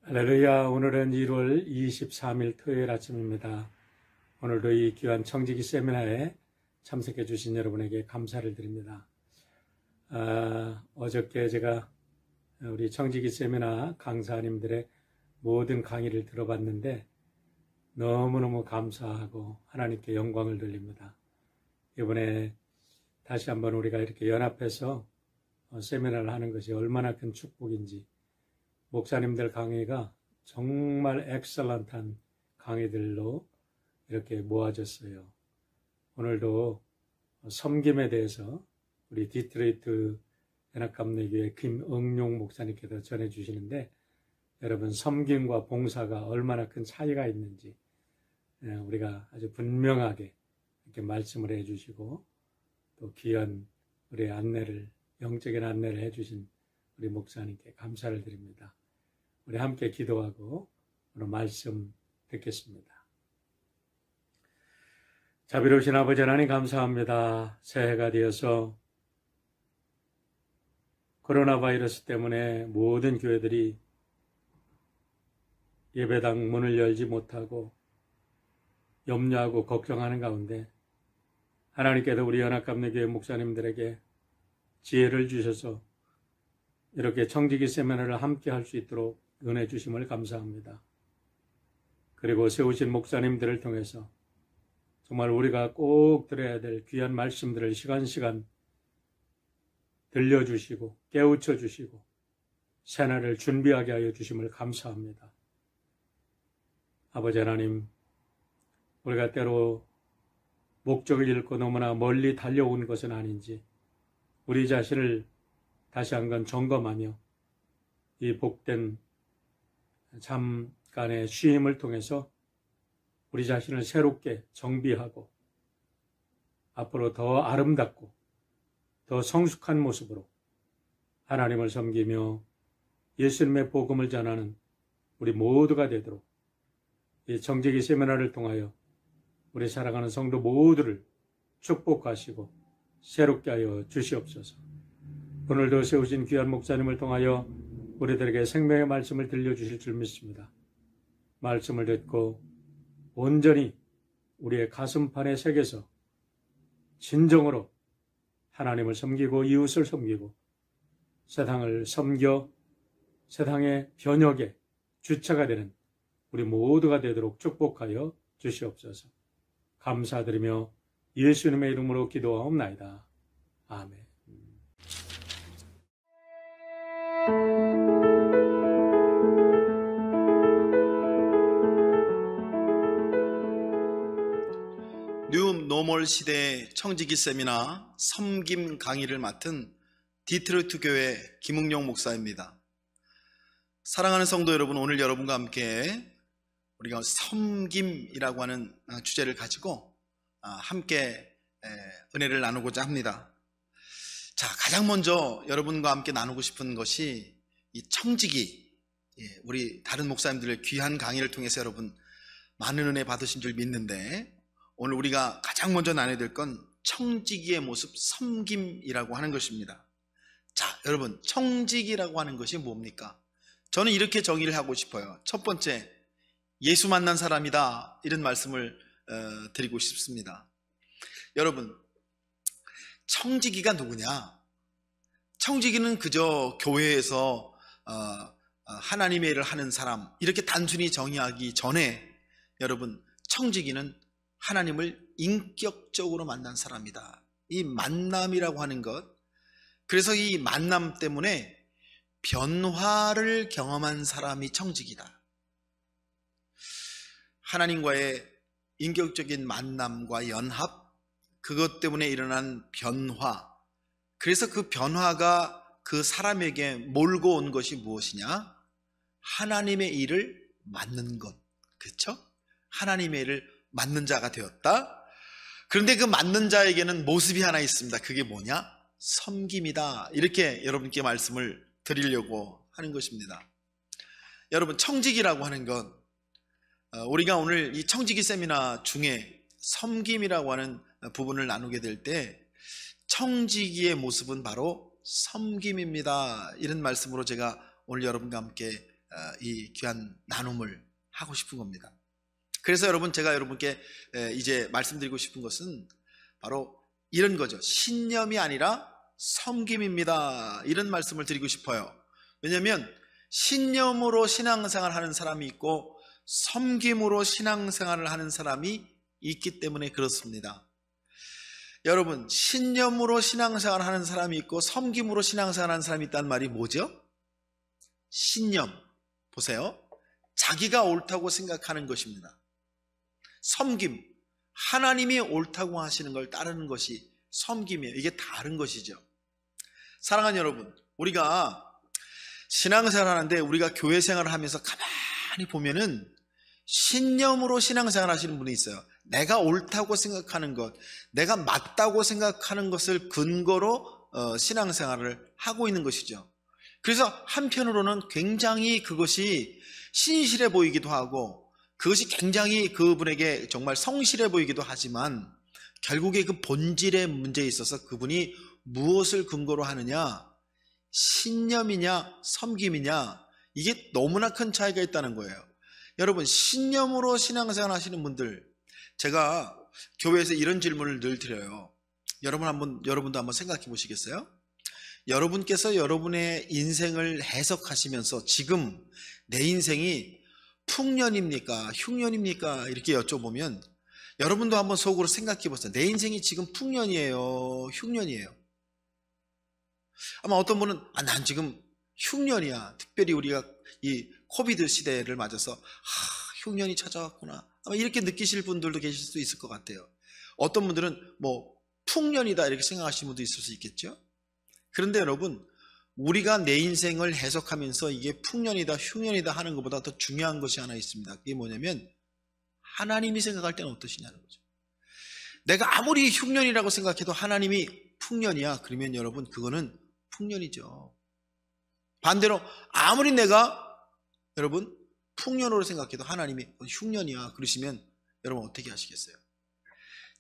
할렐루야. 오늘은 1월 23일 토요일 아침입니다. 오늘도 이 귀한 청지기 세미나에 참석해 주신 여러분에게 감사를 드립니다. 어저께 제가 우리 청지기 세미나 강사님들의 모든 강의를 들어봤는데 너무너무 감사하고 하나님께 영광을 돌립니다. 이번에 다시 한번 우리가 이렇게 연합해서 세미나를 하는 것이 얼마나 큰 축복인지, 목사님들 강의가 정말 엑셀런트한 강의들로 이렇게 모아졌어요. 오늘도 섬김에 대해서 우리 디트로이트 연합감리교회 김응용 목사님께서 전해주시는데, 여러분 섬김과 봉사가 얼마나 큰 차이가 있는지 우리가 아주 분명하게 이렇게 말씀을 해주시고, 또 귀한 우리 영적인 안내를 해주신 우리 목사님께 감사를 드립니다. 우리 함께 기도하고 오늘 말씀 듣겠습니다. 자비로우신 아버지 하나님 감사합니다. 새해가 되어서 코로나 바이러스 때문에 모든 교회들이 예배당 문을 열지 못하고 염려하고 걱정하는 가운데 하나님께서 우리 연합감리교회 목사님들에게 지혜를 주셔서 이렇게 청지기 세미나를 함께 할 수 있도록 은혜 주심을 감사합니다. 그리고 세우신 목사님들을 통해서 정말 우리가 꼭 들어야 될 귀한 말씀들을 시간 들려주시고 깨우쳐 주시고 새날을 준비하게 하여 주심을 감사합니다. 아버지 하나님, 우리가 때로 목적을 잃고 너무나 멀리 달려온 것은 아닌지 우리 자신을 다시 한번 점검하며 이 복된 잠깐의 쉼을 통해서 우리 자신을 새롭게 정비하고 앞으로 더 아름답고 더 성숙한 모습으로 하나님을 섬기며 예수님의 복음을 전하는 우리 모두가 되도록 이 청지기 세미나를 통하여 우리 사랑하는 성도 모두를 축복하시고 새롭게 하여 주시옵소서. 오늘도 세우신 귀한 목사님을 통하여 우리들에게 생명의 말씀을 들려주실 줄 믿습니다. 말씀을 듣고 온전히 우리의 가슴판에 새겨서 진정으로 하나님을 섬기고 이웃을 섬기고 세상을 섬겨 세상의 변혁의 주체가 되는 우리 모두가 되도록 축복하여 주시옵소서. 감사드리며 예수님의 이름으로 기도하옵나이다. 아멘. 뉴 노멀 시대의 청지기 세미나 섬김 강의를 맡은 디트로이트 교회 김응용 목사입니다. 사랑하는 성도 여러분, 오늘 여러분과 함께 우리가 섬김이라고 하는 주제를 가지고 함께 은혜를 나누고자 합니다. 자, 가장 먼저 여러분과 함께 나누고 싶은 것이 이 청지기, 우리 다른 목사님들의 귀한 강의를 통해서 여러분 많은 은혜 받으신 줄 믿는데, 오늘 우리가 가장 먼저 나눠야 될 건 청지기의 모습, 섬김이라고 하는 것입니다. 자, 여러분, 청지기라고 하는 것이 뭡니까? 저는 이렇게 정의를 하고 싶어요. 첫 번째, 예수 만난 사람이다, 이런 말씀을 드리고 싶습니다. 여러분, 청지기가 누구냐? 청지기는 그저 교회에서 하나님의 일을 하는 사람, 이렇게 단순히 정의하기 전에 여러분, 청지기는 하나님을 인격적으로 만난 사람이다. 이 만남이라고 하는 것, 그래서 이 만남 때문에 변화를 경험한 사람이 청지기다. 하나님과의 인격적인 만남과 연합, 그것 때문에 일어난 변화, 그래서 그 변화가 그 사람에게 몰고 온 것이 무엇이냐? 하나님의 일을 맡는 것, 그렇죠? 하나님의 일을 맡는 자가 되었다. 그런데 그 맡는 자에게는 모습이 하나 있습니다. 그게 뭐냐? 섬김이다. 이렇게 여러분께 말씀을 드리려고 하는 것입니다. 여러분, 청지기라고 하는 건 우리가 오늘 이 청지기 세미나 중에 섬김이라고 하는 부분을 나누게 될 때 청지기의 모습은 바로 섬김입니다. 이런 말씀으로 제가 오늘 여러분과 함께 이 귀한 나눔을 하고 싶은 겁니다. 그래서 여러분, 제가 여러분께 이제 말씀드리고 싶은 것은 바로 이런 거죠. 신념이 아니라 섬김입니다. 이런 말씀을 드리고 싶어요. 왜냐하면 신념으로 신앙생활을 하는 사람이 있고 섬김으로 신앙생활을 하는 사람이 있기 때문에 그렇습니다. 여러분, 신념으로 신앙생활을 하는 사람이 있고 섬김으로 신앙생활을 하는 사람이 있다는 말이 뭐죠? 신념, 보세요. 자기가 옳다고 생각하는 것입니다. 섬김, 하나님이 옳다고 하시는 걸 따르는 것이 섬김이에요. 이게 다른 것이죠. 사랑하는 여러분, 우리가 신앙생활을 하는데 우리가 교회 생활을 하면서 가만히 보면은 신념으로 신앙생활을 하시는 분이 있어요. 내가 옳다고 생각하는 것, 내가 맞다고 생각하는 것을 근거로 신앙생활을 하고 있는 것이죠. 그래서 한편으로는 굉장히 그것이 신실해 보이기도 하고 그것이 굉장히 그분에게 정말 성실해 보이기도 하지만 결국에 그 본질의 문제에 있어서 그분이 무엇을 근거로 하느냐, 신념이냐 섬김이냐, 이게 너무나 큰 차이가 있다는 거예요. 여러분, 신념으로 신앙생활 하시는 분들, 제가 교회에서 이런 질문을 늘 드려요. 여러분도 한번 생각해 보시겠어요? 여러분께서 여러분의 인생을 해석하시면서 지금 내 인생이 풍년입니까? 흉년입니까? 이렇게 여쭤보면 여러분도 한번 속으로 생각해 보세요. 내 인생이 지금 풍년이에요? 흉년이에요? 아마 어떤 분은 난 지금 흉년이야. 특별히 우리가 이 코비드 시대를 맞아서 흉년이 찾아왔구나. 아마 이렇게 느끼실 분들도 계실 수 있을 것 같아요. 어떤 분들은 뭐 풍년이다 이렇게 생각하시는 분도 있을 수 있겠죠. 그런데 여러분, 우리가 내 인생을 해석하면서 이게 풍년이다 흉년이다 하는 것보다 더 중요한 것이 하나 있습니다. 그게 뭐냐면 하나님이 생각할 때는 어떠시냐는 거죠. 내가 아무리 흉년이라고 생각해도 하나님이 풍년이야, 그러면 여러분 그거는 풍년이죠. 반대로 아무리 내가 여러분 풍년으로 생각해도 하나님이 흉년이야 그러시면 여러분 어떻게 하시겠어요?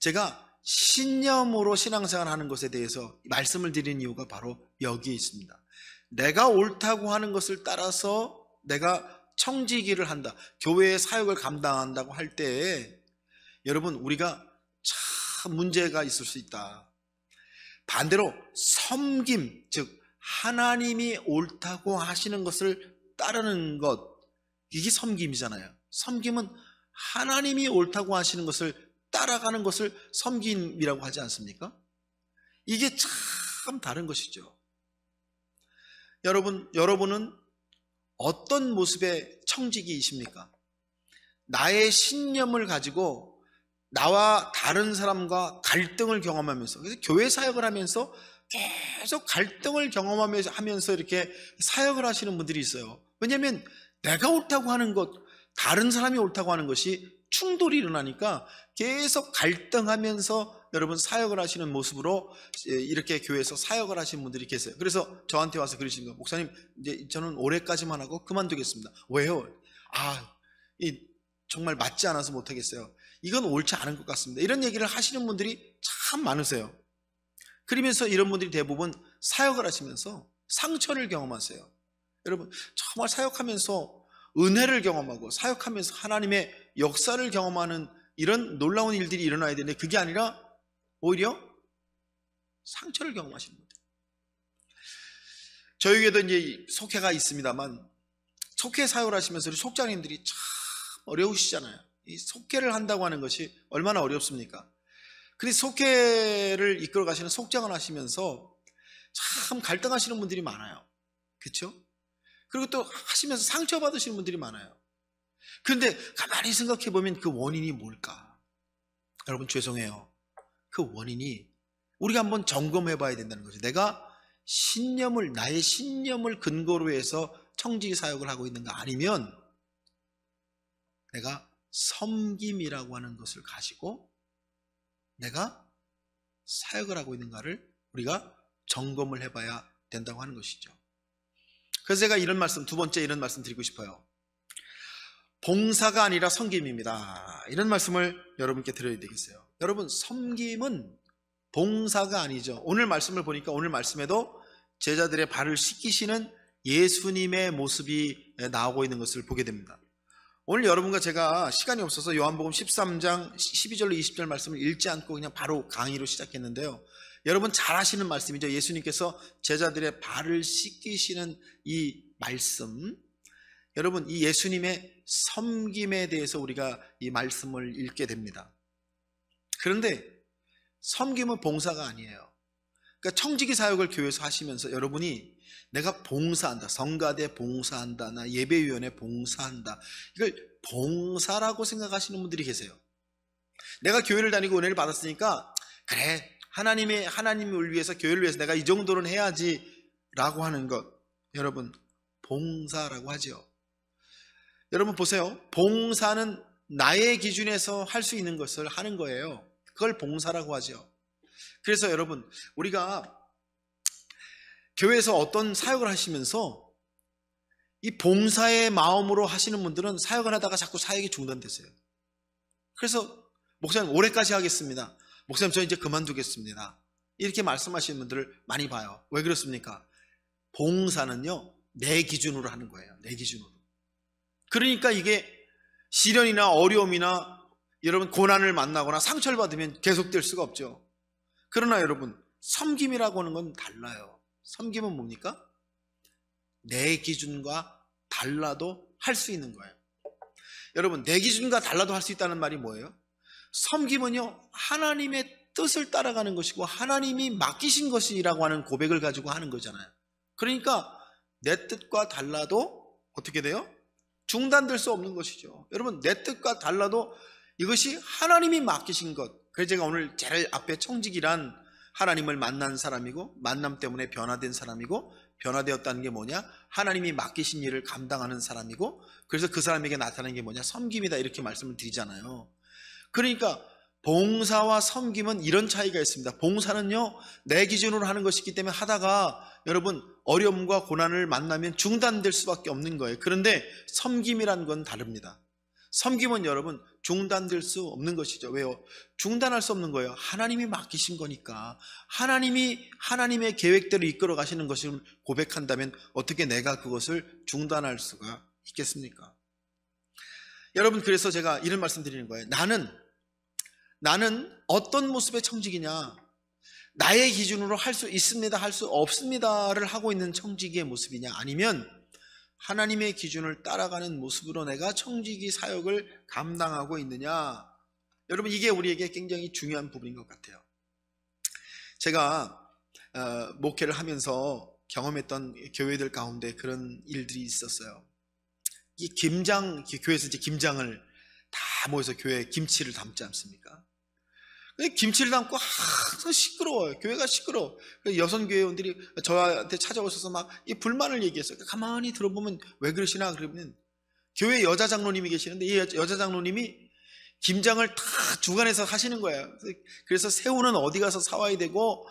제가 신념으로 신앙생활하는 것에 대해서 말씀을 드리는 이유가 바로 여기에 있습니다. 내가 옳다고 하는 것을 따라서 내가 청지기를 한다, 교회의 사역을 감당한다고 할 때에 여러분 우리가 참 문제가 있을 수 있다. 반대로 섬김, 즉 하나님이 옳다고 하시는 것을 따르는 것, 이게 섬김이잖아요. 섬김은 하나님이 옳다고 하시는 것을 따라가는 것을 섬김이라고 하지 않습니까? 이게 참 다른 것이죠. 여러분은 어떤 모습의 청지기이십니까? 나의 신념을 가지고 나와 다른 사람과 갈등을 경험하면서, 그래서 교회 사역을 하면서 계속 갈등을 경험하면서 이렇게 사역을 하시는 분들이 있어요. 왜냐하면 내가 옳다고 하는 것, 다른 사람이 옳다고 하는 것이 충돌이 일어나니까 계속 갈등하면서 여러분 사역을 하시는 모습으로 이렇게 교회에서 사역을 하시는 분들이 계세요. 그래서 저한테 와서 그러시는 거예요. 목사님, 이제 저는 올해까지만 하고 그만두겠습니다. 왜요? 정말 맞지 않아서 못하겠어요. 이건 옳지 않은 것 같습니다. 이런 얘기를 하시는 분들이 참 많으세요. 그러면서 이런 분들이 대부분 사역을 하시면서 상처를 경험하세요. 여러분, 정말 사역하면서 은혜를 경험하고 사역하면서 하나님의 역사를 경험하는 이런 놀라운 일들이 일어나야 되는데 그게 아니라 오히려 상처를 경험하시는 분들. 저에게도 이제 속회가 있습니다만 속회 사역을 하시면서 우리 속장님들이 참 어려우시잖아요. 이 속회를 한다고 하는 것이 얼마나 어렵습니까? 근데 속회를 이끌어 가시는 속장을 하시면서 참 갈등하시는 분들이 많아요. 그렇죠? 그리고 또 하시면서 상처받으시는 분들이 많아요. 그런데 가만히 생각해 보면 그 원인이 뭘까? 여러분 죄송해요. 그 원인이 우리가 한번 점검해 봐야 된다는 거죠. 내가 나의 신념을 근거로 해서 청지기 사역을 하고 있는가, 아니면 내가 섬김이라고 하는 것을 가지고 내가 사역을 하고 있는가를 우리가 점검을 해봐야 된다고 하는 것이죠. 그래서 제가 두 번째 이런 말씀 드리고 싶어요. 봉사가 아니라 섬김입니다. 이런 말씀을 여러분께 드려야 되겠어요. 여러분, 섬김은 봉사가 아니죠. 오늘 말씀을 보니까 오늘 말씀에도 제자들의 발을 씻기시는 예수님의 모습이 나오고 있는 것을 보게 됩니다. 오늘 여러분과 제가 시간이 없어서 요한복음 13장 12절로 20절 말씀을 읽지 않고 그냥 바로 강의로 시작했는데요. 여러분 잘 아시는 말씀이죠. 예수님께서 제자들의 발을 씻기시는 이 말씀, 여러분 이 예수님의 섬김에 대해서 우리가 이 말씀을 읽게 됩니다. 그런데 섬김은 봉사가 아니에요. 그러니까 청지기 사역을 교회에서 하시면서 여러분이 내가 봉사한다, 성가대 봉사한다, 나 예배위원회 봉사한다, 이걸 봉사라고 생각하시는 분들이 계세요. 내가 교회를 다니고 은혜를 받았으니까 그래 하나님을 위해서, 교회를 위해서 내가 이 정도는 해야지 라고 하는 것, 여러분 봉사라고 하죠. 여러분 보세요. 봉사는 나의 기준에서 할 수 있는 것을 하는 거예요. 그걸 봉사라고 하죠. 그래서 여러분 우리가 교회에서 어떤 사역을 하시면서 이 봉사의 마음으로 하시는 분들은 사역을 하다가 자꾸 사역이 중단되세요. 그래서 목사님 올해까지 하겠습니다, 목사님 저 이제 그만두겠습니다, 이렇게 말씀하시는 분들을 많이 봐요. 왜 그렇습니까? 봉사는요 내 기준으로 하는 거예요. 내 기준으로. 그러니까 이게 시련이나 어려움이나 여러분 고난을 만나거나 상처를 받으면 계속될 수가 없죠. 그러나 여러분 섬김이라고 하는 건 달라요. 섬김은 뭡니까? 내 기준과 달라도 할 수 있는 거예요. 여러분 내 기준과 달라도 할 수 있다는 말이 뭐예요? 섬김은요 하나님의 뜻을 따라가는 것이고 하나님이 맡기신 것이라고 하는 고백을 가지고 하는 거잖아요. 그러니까 내 뜻과 달라도 어떻게 돼요? 중단될 수 없는 것이죠. 여러분 내 뜻과 달라도 이것이 하나님이 맡기신 것. 그래서 제가 오늘 제일 앞에 청지기란 하나님을 만난 사람이고 만남 때문에 변화된 사람이고 변화되었다는 게 뭐냐? 하나님이 맡기신 일을 감당하는 사람이고 그래서 그 사람에게 나타나는 게 뭐냐? 섬김이다, 이렇게 말씀을 드리잖아요. 그러니까 봉사와 섬김은 이런 차이가 있습니다. 봉사는요 내 기준으로 하는 것이기 때문에 하다가 여러분 어려움과 고난을 만나면 중단될 수밖에 없는 거예요. 그런데 섬김이란 건 다릅니다. 섬김은 여러분 중단될 수 없는 것이죠. 왜요? 중단할 수 없는 거예요. 하나님이 맡기신 거니까. 하나님이 하나님의 계획대로 이끌어 가시는 것을 고백한다면 어떻게 내가 그것을 중단할 수가 있겠습니까? 여러분 그래서 제가 이런 말씀 드리는 거예요. 나는 어떤 모습의 청지기냐? 나의 기준으로 할 수 있습니다, 할 수 없습니다를 하고 있는 청지기의 모습이냐? 아니면 하나님의 기준을 따라가는 모습으로 내가 청지기 사역을 감당하고 있느냐? 여러분 이게 우리에게 굉장히 중요한 부분인 것 같아요. 제가 목회를 하면서 경험했던 교회들 가운데 그런 일들이 있었어요. 이 교회에서 이제 김장을 다 모여서 교회에 김치를 담지 않습니까? 근데 김치를 담고 항상 시끄러워요. 교회가 시끄러워. 여성교회원들이 저한테 찾아오셔서 막 이 불만을 얘기했어요. 가만히 들어보면 왜 그러시나 그러면 교회 여자 장로님이 계시는데 이 여자 장로님이 김장을 다 주관해서 하시는 거예요. 그래서 새우는 어디 가서 사와야 되고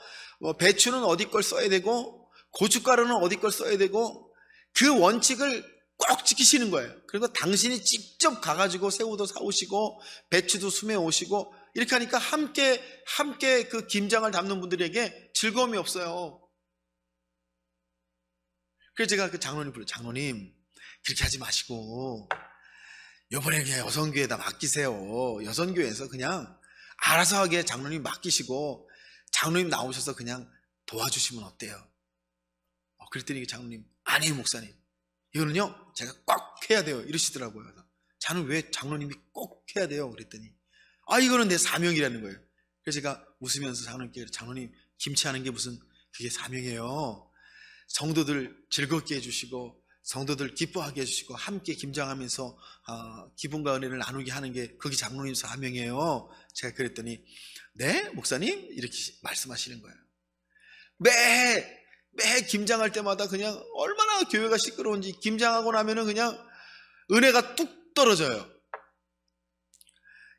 배추는 어디 걸 써야 되고 고춧가루는 어디 걸 써야 되고 그 원칙을 꼭 지키시는 거예요. 그리고 당신이 직접 가가지고 새우도 사오시고 배추도 숨해 오시고 이렇게 하니까 함께 그 김장을 담는 분들에게 즐거움이 없어요. 그래서 제가 그 장로님 불러요. 장로님 그렇게 하지 마시고 이번에 그냥 여성교회에다 맡기세요. 여성교회에서 그냥 알아서 하게 장로님 맡기시고 장로님 나오셔서 그냥 도와주시면 어때요? 그랬더니 장로님 아니에요 목사님, 이거는요 제가 꼭 해야 돼요 이러시더라고요. 저는 왜 장로님이 꼭 해야 돼요? 그랬더니 이거는 내 사명이라는 거예요. 그래서 제가 웃으면서 장로님 김치하는 게 무슨 그게 사명이에요. 성도들 즐겁게 해주시고 성도들 기뻐하게 해주시고 함께 김장하면서 기쁨과 은혜를 나누게 하는 게 그게 장로님 사명이에요. 제가 그랬더니 네 목사님 이렇게 말씀하시는 거예요. 매 김장할 때마다 그냥 얼마나 교회가 시끄러운지 김장하고 나면은 그냥 은혜가 뚝 떨어져요.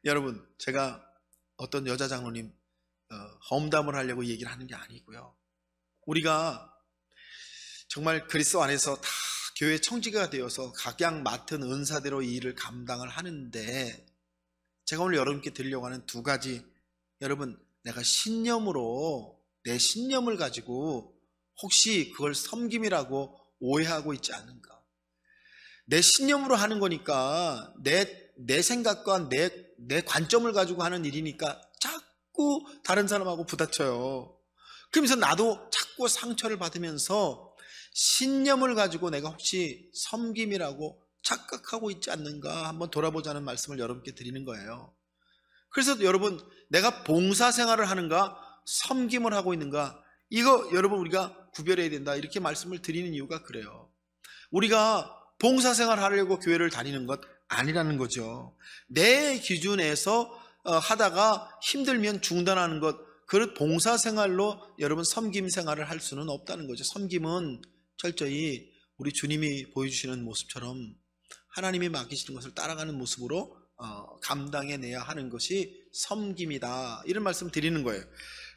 여러분 제가 어떤 여자 장로님 험담을 하려고 얘기를 하는 게 아니고요. 우리가 정말 그리스도 안에서 다 교회 청지기가 되어서 각양 맡은 은사대로 이 일을 감당을 하는데 제가 오늘 여러분께 드리려고 하는 두 가지, 여러분 내가 내 신념을 가지고 혹시 그걸 섬김이라고 오해하고 있지 않은가? 내 신념으로 하는 거니까 내 생각과 내 관점을 가지고 하는 일이니까 자꾸 다른 사람하고 부딪혀요. 그러면서 나도 자꾸 상처를 받으면서 신념을 가지고 내가 혹시 섬김이라고 착각하고 있지 않는가 한번 돌아보자는 말씀을 여러분께 드리는 거예요. 그래서 여러분, 내가 봉사생활을 하는가 섬김을 하고 있는가, 이거 여러분 우리가 구별해야 된다, 이렇게 말씀을 드리는 이유가 그래요. 우리가 봉사생활 하려고 교회를 다니는 것 아니라는 거죠. 내 기준에서 하다가 힘들면 중단하는 것, 그 봉사생활로 여러분 섬김생활을 할 수는 없다는 거죠. 섬김은 철저히 우리 주님이 보여주시는 모습처럼 하나님이 맡기시는 것을 따라가는 모습으로 감당해내야 하는 것이 섬김이다, 이런 말씀 드리는 거예요.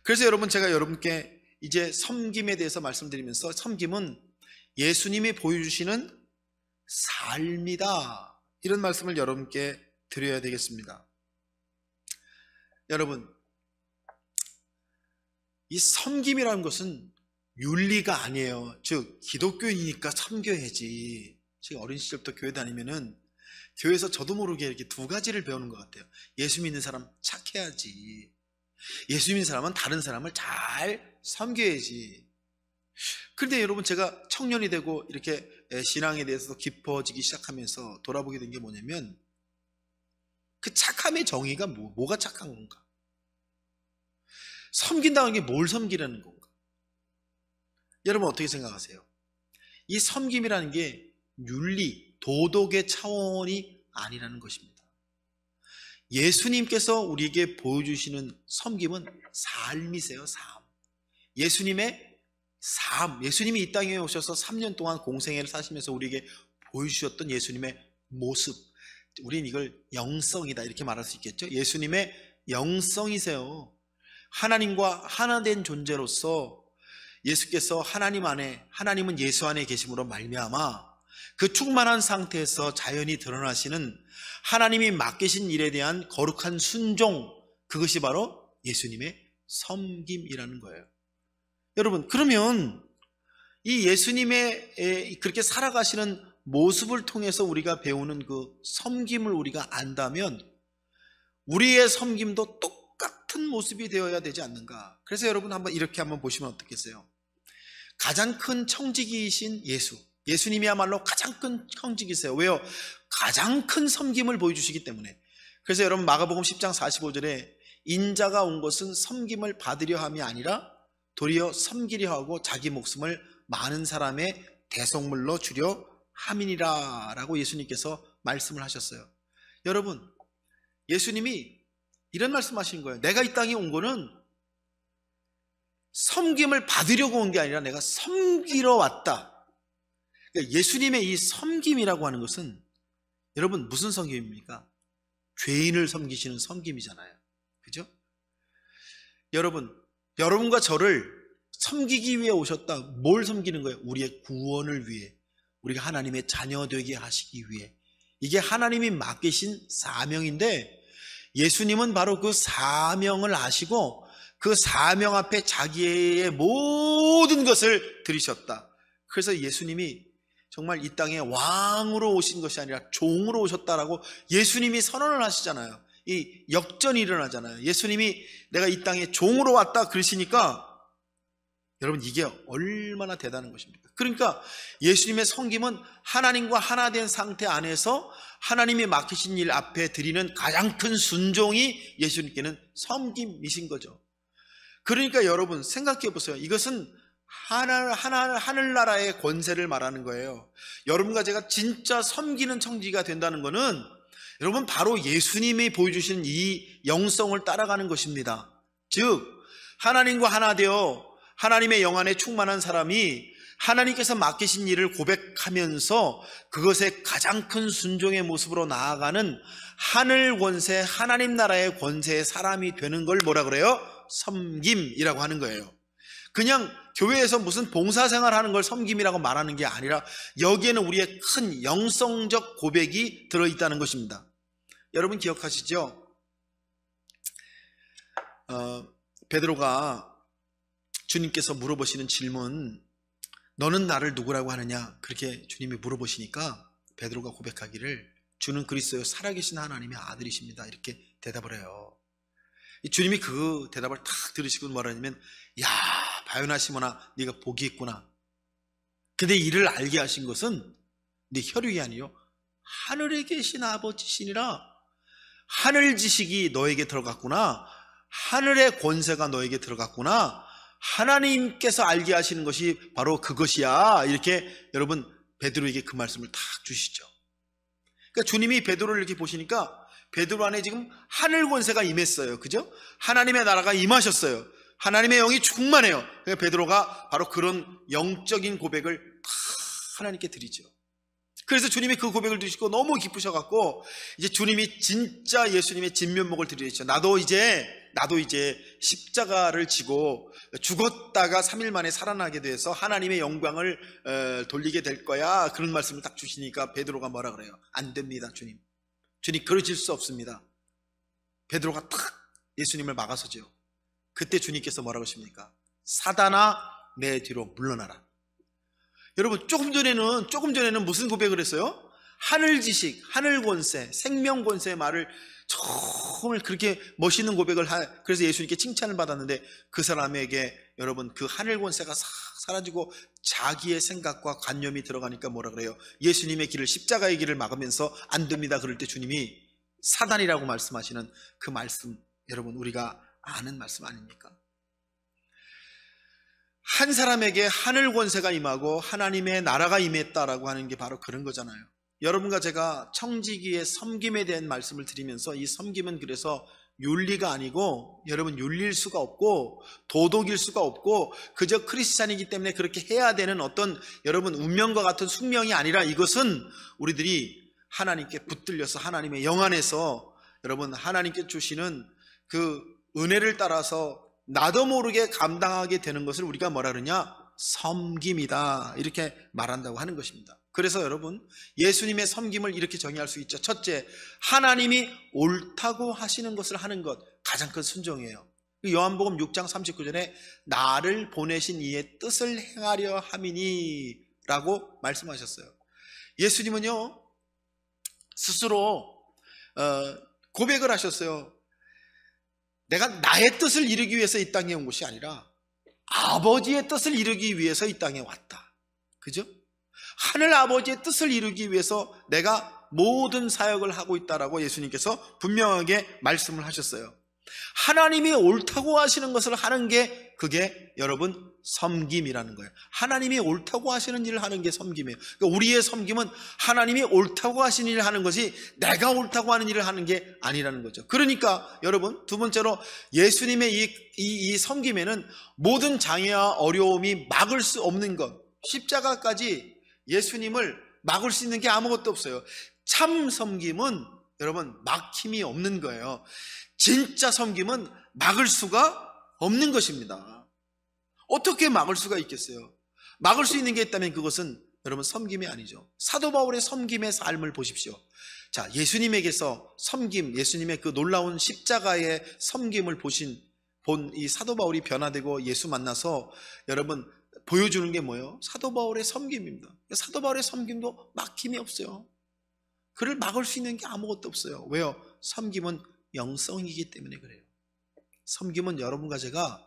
그래서 여러분, 제가 여러분께 이제 섬김에 대해서 말씀드리면서, 섬김은 예수님이 보여주시는 삶이다, 이런 말씀을 여러분께 드려야 되겠습니다. 여러분, 이 섬김이라는 것은 윤리가 아니에요. 즉 기독교인이니까 섬겨야지. 제가 어린 시절부터 교회 다니면은 교회에서 저도 모르게 이렇게 두 가지를 배우는 것 같아요. 예수 믿는 사람 착해야지, 예수 믿는 사람은 다른 사람을 잘 섬겨야지. 그런데 여러분, 제가 청년이 되고 이렇게 신앙에 대해서 깊어지기 시작하면서 돌아보게 된 게 뭐냐면, 그 착함의 정의가 뭐가 착한 건가? 섬긴다는 게 뭘 섬기라는 건가? 여러분 어떻게 생각하세요? 이 섬김이라는 게 윤리, 도덕의 차원이 아니라는 것입니다. 예수님께서 우리에게 보여주시는 섬김은 삶이세요. 삶. 예수님의 삶, 예수님이 이 땅에 오셔서 3년 동안 공생애를 사시면서 우리에게 보여주셨던 예수님의 모습, 우린 이걸 영성이다 이렇게 말할 수 있겠죠. 예수님의 영성이세요. 하나님과 하나 된 존재로서 예수께서 하나님 안에, 하나님은 예수 안에 계심으로 말미암아 그 충만한 상태에서 자연히 드러나시는 하나님이 맡기신 일에 대한 거룩한 순종, 그것이 바로 예수님의 섬김이라는 거예요. 여러분, 그러면 이 예수님의 그렇게 살아가시는 모습을 통해서 우리가 배우는 그 섬김을 우리가 안다면 우리의 섬김도 똑같은 모습이 되어야 되지 않는가. 그래서 여러분 이렇게 한번 보시면 어떻겠어요? 가장 큰 청지기이신 예수님이야말로 가장 큰 청지기세요. 왜요? 가장 큰 섬김을 보여주시기 때문에. 그래서 여러분, 마가복음 10장 45절에 인자가 온 것은 섬김을 받으려 함이 아니라 도리어 섬기려 하고 자기 목숨을 많은 사람의 대속물로 주려 함이니라 라고 예수님께서 말씀을 하셨어요. 여러분, 예수님이 이런 말씀하신 거예요. 내가 이 땅에 온 거는 섬김을 받으려고 온 게 아니라 내가 섬기러 왔다. 그러니까 예수님의 이 섬김이라고 하는 것은 여러분 무슨 섬김입니까? 죄인을 섬기시는 섬김이잖아요. 그죠? 여러분과 저를 섬기기 위해 오셨다. 뭘 섬기는 거예요? 우리의 구원을 위해, 우리가 하나님의 자녀 되게 하시기 위해. 이게 하나님이 맡기신 사명인데, 예수님은 바로 그 사명을 아시고 그 사명 앞에 자기의 모든 것을 들이셨다. 그래서 예수님이 정말 이 땅에 왕으로 오신 것이 아니라 종으로 오셨다라고 예수님이 선언을 하시잖아요. 이 역전이 일어나잖아요. 예수님이 내가 이 땅에 종으로 왔다 그러시니까 여러분, 이게 얼마나 대단한 것입니까? 그러니까 예수님의 섬김은 하나님과 하나 된 상태 안에서 하나님이 맡기신 일 앞에 드리는 가장 큰 순종이 예수님께는 섬김이신 거죠. 그러니까 여러분 생각해 보세요. 이것은 하늘나라의 권세를 말하는 거예요. 여러분과 제가 진짜 섬기는 청지기가 된다는 것은 여러분 바로 예수님이 보여주신 이 영성을 따라가는 것입니다. 즉 하나님과 하나 되어 하나님의 영 안에 충만한 사람이 하나님께서 맡기신 일을 고백하면서 그것의 가장 큰 순종의 모습으로 나아가는 하늘 권세, 하나님 나라의 권세의 사람이 되는 걸 뭐라 그래요? 섬김이라고 하는 거예요. 그냥 교회에서 무슨 봉사생활 하는 걸 섬김이라고 말하는 게 아니라 여기에는 우리의 큰 영성적 고백이 들어있다는 것입니다. 여러분 기억하시죠? 베드로가 주님께서 물어보시는 질문, 너는 나를 누구라고 하느냐? 그렇게 주님이 물어보시니까 베드로가 고백하기를 주는 그리스도요 살아계신 하나님의 아들이십니다. 이렇게 대답을 해요. 주님이 그 대답을 탁 들으시고 뭐라 하냐면, 야, 바요나 시몬아, 네가 복이 있구나. 근데 이를 알게 하신 것은 네 혈육이 아니요 하늘에 계신 아버지시니라. 하늘 지식이 너에게 들어갔구나. 하늘의 권세가 너에게 들어갔구나. 하나님께서 알게 하시는 것이 바로 그것이야. 이렇게 여러분 베드로에게 그 말씀을 탁 주시죠. 그러니까 주님이 베드로를 이렇게 보시니까 베드로 안에 지금 하늘 권세가 임했어요. 그죠? 하나님의 나라가 임하셨어요. 하나님의 영이 충만해요. 그러니까 베드로가 바로 그런 영적인 고백을 다 하나님께 드리죠. 그래서 주님이 그 고백을 드시고 너무 기쁘셔갖고 이제 주님이 진짜 예수님의 진면목을 드리셨죠. 나도 이제 십자가를 지고 죽었다가 3일 만에 살아나게 돼서 하나님의 영광을 돌리게 될 거야. 그런 말씀을 딱 주시니까 베드로가 뭐라 그래요? 안 됩니다, 주님. 주님, 그러실 수 없습니다. 베드로가 탁 예수님을 막아서죠. 그때 주님께서 뭐라고 하십니까? 사단아, 내 뒤로 물러나라. 여러분, 조금 전에는 무슨 고백을 했어요? 하늘 지식, 하늘 권세, 생명 권세의 말을 정말 그렇게 멋있는 고백을 그래서 예수님께 칭찬을 받았는데 그 사람에게 여러분 그 하늘 권세가 싹 사라지고 자기의 생각과 관념이 들어가니까 뭐라 그래요? 예수님의 길을, 십자가의 길을 막으면서 안 됩니다. 그럴 때 주님이 사단이라고 말씀하시는 그 말씀, 여러분 우리가 아는 말씀 아닙니까? 한 사람에게 하늘 권세가 임하고 하나님의 나라가 임했다라고 하는 게 바로 그런 거잖아요. 여러분과 제가 청지기의 섬김에 대한 말씀을 드리면서 이 섬김은 그래서 윤리가 아니고 여러분 윤리일 수가 없고 도덕일 수가 없고 그저 크리스찬이기 때문에 그렇게 해야 되는 어떤 여러분 운명과 같은 숙명이 아니라 이것은 우리들이 하나님께 붙들려서 하나님의 영 안에서 여러분 하나님께 주시는 그 은혜를 따라서 나도 모르게 감당하게 되는 것을 우리가 뭐라 그러냐? 섬김이다. 이렇게 말한다고 하는 것입니다. 그래서 여러분 예수님의 섬김을 이렇게 정의할 수 있죠. 첫째, 하나님이 옳다고 하시는 것을 하는 것, 가장 큰 순종이에요. 요한복음 6장 39절에 나를 보내신 이의 뜻을 행하려 함이니 라고 말씀하셨어요. 예수님은요 스스로 고백을 하셨어요. 내가 나의 뜻을 이루기 위해서 이 땅에 온 것이 아니라 아버지의 뜻을 이루기 위해서 이 땅에 왔다. 그죠? 하늘 아버지의 뜻을 이루기 위해서 내가 모든 사역을 하고 있다라고 예수님께서 분명하게 말씀을 하셨어요. 하나님이 옳다고 하시는 것을 하는 게 그게 여러분 섬김이라는 거예요. 하나님이 옳다고 하시는 일을 하는 게 섬김이에요. 그러니까 우리의 섬김은 하나님이 옳다고 하시는 일을 하는 것이 내가 옳다고 하는 일을 하는 게 아니라는 거죠. 그러니까 여러분 두 번째로 예수님의 이 섬김에는 모든 장애와 어려움이 막을 수 없는 것, 십자가까지 예수님을 막을 수 있는 게 아무것도 없어요. 참 섬김은 여러분 막힘이 없는 거예요. 진짜 섬김은 막을 수가 없는 것입니다. 어떻게 막을 수가 있겠어요? 막을 수 있는 게 있다면 그것은 여러분 섬김이 아니죠. 사도 바울의 섬김의 삶을 보십시오. 자, 예수님에게서 섬김, 예수님의 그 놀라운 십자가의 섬김을 본 이 사도 바울이 변화되고 예수 만나서 여러분 보여주는 게 뭐예요? 사도 바울의 섬김입니다. 사도 바울의 섬김도 막힘이 없어요. 그를 막을 수 있는 게 아무것도 없어요. 왜요? 섬김은 영성이기 때문에 그래요. 섬김은 여러분과 제가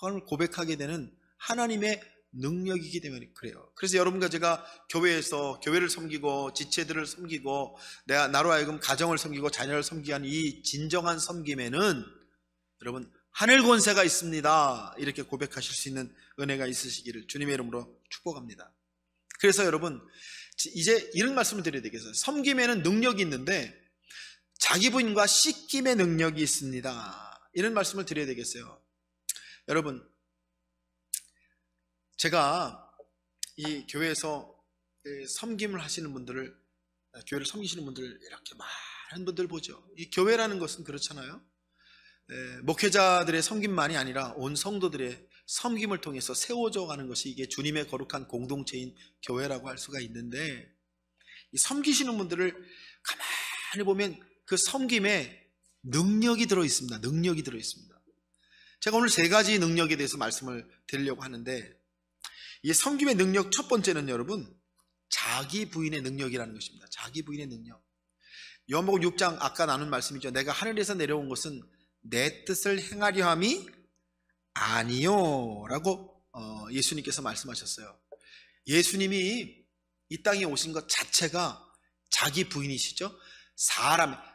정말 고백하게 되는 하나님의 능력이기 때문에 그래요. 그래서 여러분과 제가 교회에서 교회를 섬기고 지체들을 섬기고 내가 나로 하여금 가정을 섬기고 자녀를 섬기게 하는 이 진정한 섬김에는 여러분 하늘 권세가 있습니다. 이렇게 고백하실 수 있는 은혜가 있으시기를 주님의 이름으로 축복합니다. 그래서 여러분 이제 이런 말씀을 드려야 되겠어요. 섬김에는 능력이 있는데 자기 부인과 씻김의 능력이 있습니다. 이런 말씀을 드려야 되겠어요. 여러분 제가 이 교회에서 섬김을 하시는 분들을, 교회를 섬기시는 분들 이렇게 많은 분들 보죠. 이 교회라는 것은 그렇잖아요. 목회자들의 섬김만이 아니라 온 성도들의 섬김을 통해서 세워져 가는 것이 이게 주님의 거룩한 공동체인 교회라고 할 수가 있는데, 이 섬기시는 분들을 가만히 보면 그 섬김에 능력이 들어 있습니다. 능력이 들어 있습니다. 제가 오늘 세 가지 능력에 대해서 말씀을 드리려고 하는데, 이 섬김의 능력 첫 번째는 여러분 자기 부인의 능력이라는 것입니다. 자기 부인의 능력. 요한복음 6장 아까 나눈 말씀이죠. 내가 하늘에서 내려온 것은 내 뜻을 행하려 함이 아니요 라고 예수님께서 말씀하셨어요. 예수님이 이 땅에 오신 것 자체가 자기 부인이시죠.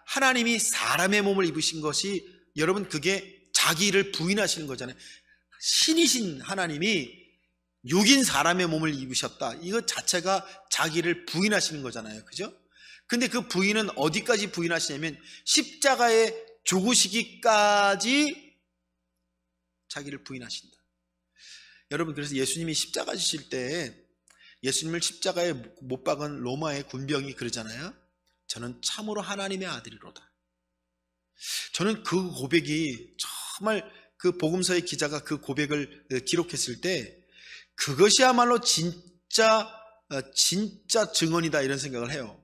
하나님이 사람의 몸을 입으신 것이 여러분 그게 자기를 부인하시는 거잖아요. 신이신 하나님이 육인 사람의 몸을 입으셨다. 이것 자체가 자기를 부인하시는 거잖아요. 그죠? 근데 그 부인은 어디까지 부인하시냐면 십자가에 죽으시기까지 자기를 부인하신다. 여러분, 그래서 예수님이 십자가 지실 때 예수님을 십자가에 못 박은 로마의 군병이 그러잖아요. 저는 참으로 하나님의 아들이로다. 저는 그 고백이 정말 그 복음서의 기자가 그 고백을 기록했을 때 그것이야말로 진짜 증언이다 이런 생각을 해요.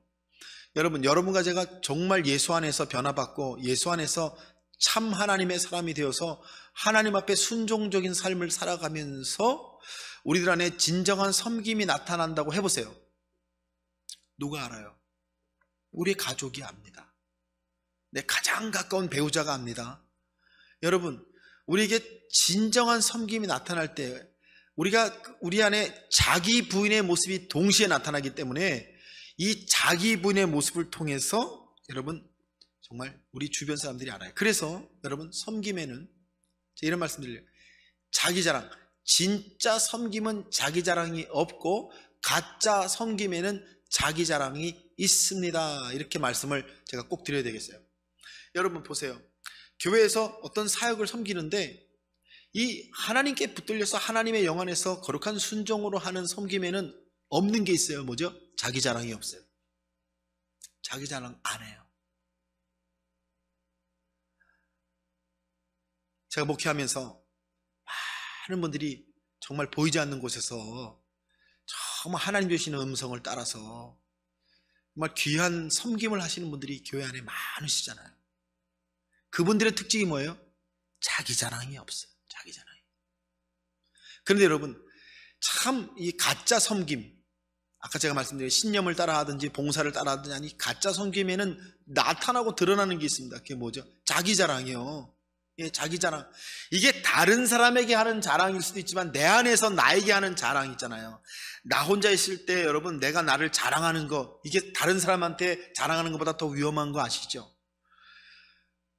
여러분과 제가 정말 예수 안에서 변화받고 예수 안에서 참 하나님의 사람이 되어서 하나님 앞에 순종적인 삶을 살아가면서 우리들 안에 진정한 섬김이 나타난다고 해보세요. 누가 알아요? 우리 가족이 압니다. 내 가장 가까운 배우자가 압니다. 여러분, 우리에게 진정한 섬김이 나타날 때 우리 안에 자기 부인의 모습이 동시에 나타나기 때문에 이 자기 부인의 모습을 통해서 여러분 정말 우리 주변 사람들이 알아요. 그래서 여러분 섬김에는 제가 이런 말씀 드려요. 자기 자랑, 진짜 섬김은 자기 자랑이 없고 가짜 섬김에는 자기 자랑이 있습니다. 이렇게 말씀을 제가 꼭 드려야 되겠어요. 여러분 보세요. 교회에서 어떤 사역을 섬기는데 이 하나님께 붙들려서 하나님의 영 안에서 거룩한 순종으로 하는 섬김에는 없는 게 있어요. 뭐죠? 자기 자랑이 없어요. 자기 자랑 안 해요. 제가 목회하면서 많은 분들이 정말 보이지 않는 곳에서 정말 하나님 주시는 음성을 따라서 정말 귀한 섬김을 하시는 분들이 교회 안에 많으시잖아요. 그분들의 특징이 뭐예요? 자기 자랑이 없어요. 자기 자랑이. 그런데 여러분 참 이 가짜 섬김, 아까 제가 말씀드린 신념을 따라 하든지 봉사를 따라 하든지 아니 가짜 섬김에는 나타나고 드러나는 게 있습니다. 그게 뭐죠? 자기 자랑이요. 예, 자기 자랑. 이게 다른 사람에게 하는 자랑일 수도 있지만 내 안에서 나에게 하는 자랑 있잖아요. 나 혼자 있을 때 여러분 내가 나를 자랑하는 거, 이게 다른 사람한테 자랑하는 것보다 더 위험한 거 아시죠?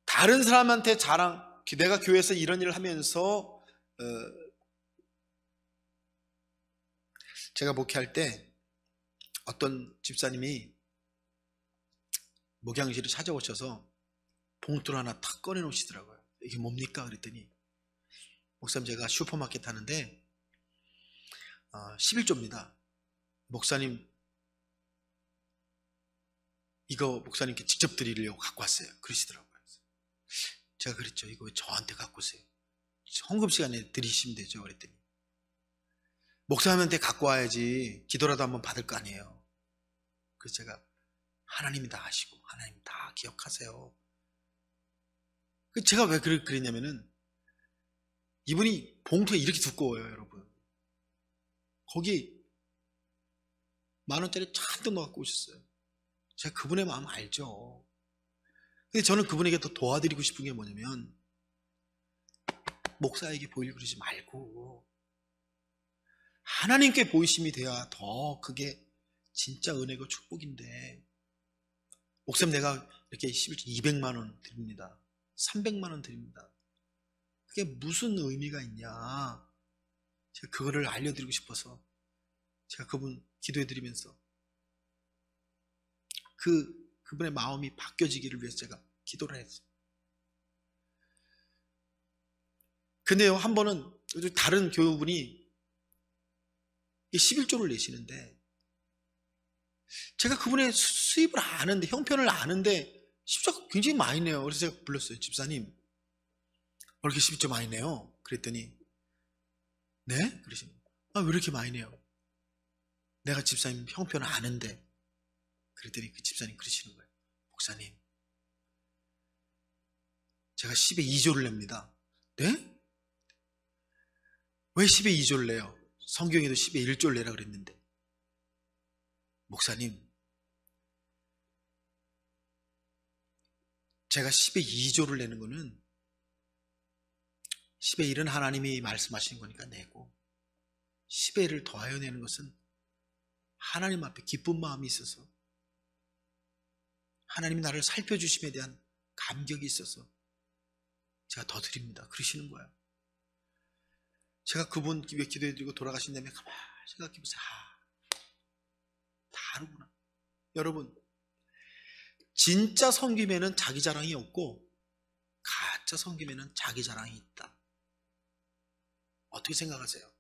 다른 사람한테 자랑, 내가 교회에서 이런 일을 하면서 제가 목회할 때 어떤 집사님이 목양실을 찾아오셔서 봉투를 하나 탁 꺼내 놓으시더라고요. 이게 뭡니까? 그랬더니 목사님 제가 슈퍼마켓 하는데 11조입니다. 목사님 이거 목사님께 직접 드리려고 갖고 왔어요. 그러시더라고요. 제가 그랬죠. 이거 왜 저한테 갖고 오세요? 헌금 시간에 드리시면 되죠. 그랬더니 목사님한테 갖고 와야지 기도라도 한번 받을 거 아니에요. 그래서 제가 하나님이 다 아시고 하나님 다 기억하세요. 제가 왜 그랬냐면은 이분이 봉투가 이렇게 두꺼워요. 여러분 거기 10,000원짜리 잔뜩 넣어갖고 오셨어요. 제가 그분의 마음 알죠. 근데 저는 그분에게 더 도와드리고 싶은 게 뭐냐면 목사에게 보이려고 그러지 말고 하나님께 보이심이 돼야 더 그게 진짜 은혜고 축복인데 목사님 내가 이렇게 11조 200만 원 드립니다. 300만 원 드립니다. 그게 무슨 의미가 있냐. 제가 그거를 알려드리고 싶어서 제가 그분 기도해드리면서 그분의 마음이 바뀌어지기를 위해서 제가 기도를 했어요. 근데요, 한 번은 다른 교우분이 11조를 내시는데 제가 그분의 수입을 아는데, 형편을 아는데 11조가 굉장히 많이 내요. 그래서 제가 불렀어요. 집사님, 왜 이렇게 11조 많이 내요? 그랬더니 네? 그러시는 거예요. 왜 이렇게 많이 내요? 내가 집사님 형편을 아는데. 그랬더니 그 집사님 그러시는 거예요. 목사님, 제가 10에 2조를 냅니다. 네? 왜 10에 2조를 내요? 성경에도 10의 1조를 내라 그랬는데, 목사님, 제가 10의 2조를 내는 거는 10의 1은 하나님이 말씀하신 거니까 내고, 10의 1을 더하여 내는 것은 하나님 앞에 기쁜 마음이 있어서, 하나님이 나를 살펴주심에 대한 감격이 있어서 제가 더 드립니다. 그러시는 거예요. 제가 그분 기도해드리고 돌아가신 다음에 가만히 생각해보세요. 다르구나. 여러분, 진짜 섬김에는 자기 자랑이 없고 가짜 섬김에는 자기 자랑이 있다. 어떻게 생각하세요?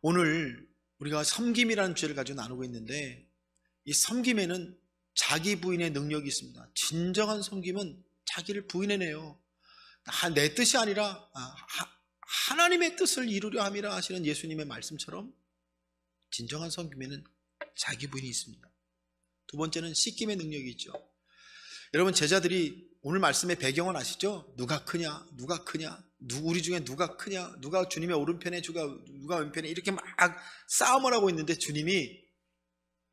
오늘 우리가 섬김이라는 주제를 가지고 나누고 있는데, 이 섬김에는 자기 부인의 능력이 있습니다. 진정한 섬김은 자기를 부인해내요. 내 뜻이 아니라 하나님의 뜻을 이루려 함이라 하시는 예수님의 말씀처럼 진정한 섬김에는 자기 부인이 있습니다. 두 번째는 씻김의 능력이 있죠. 여러분, 제자들이 오늘 말씀의 배경은 아시죠? 누가 크냐, 누가 크냐, 우리 중에 누가 크냐, 누가 주님의 오른편에, 누가 왼편에, 이렇게 막 싸움을 하고 있는데 주님이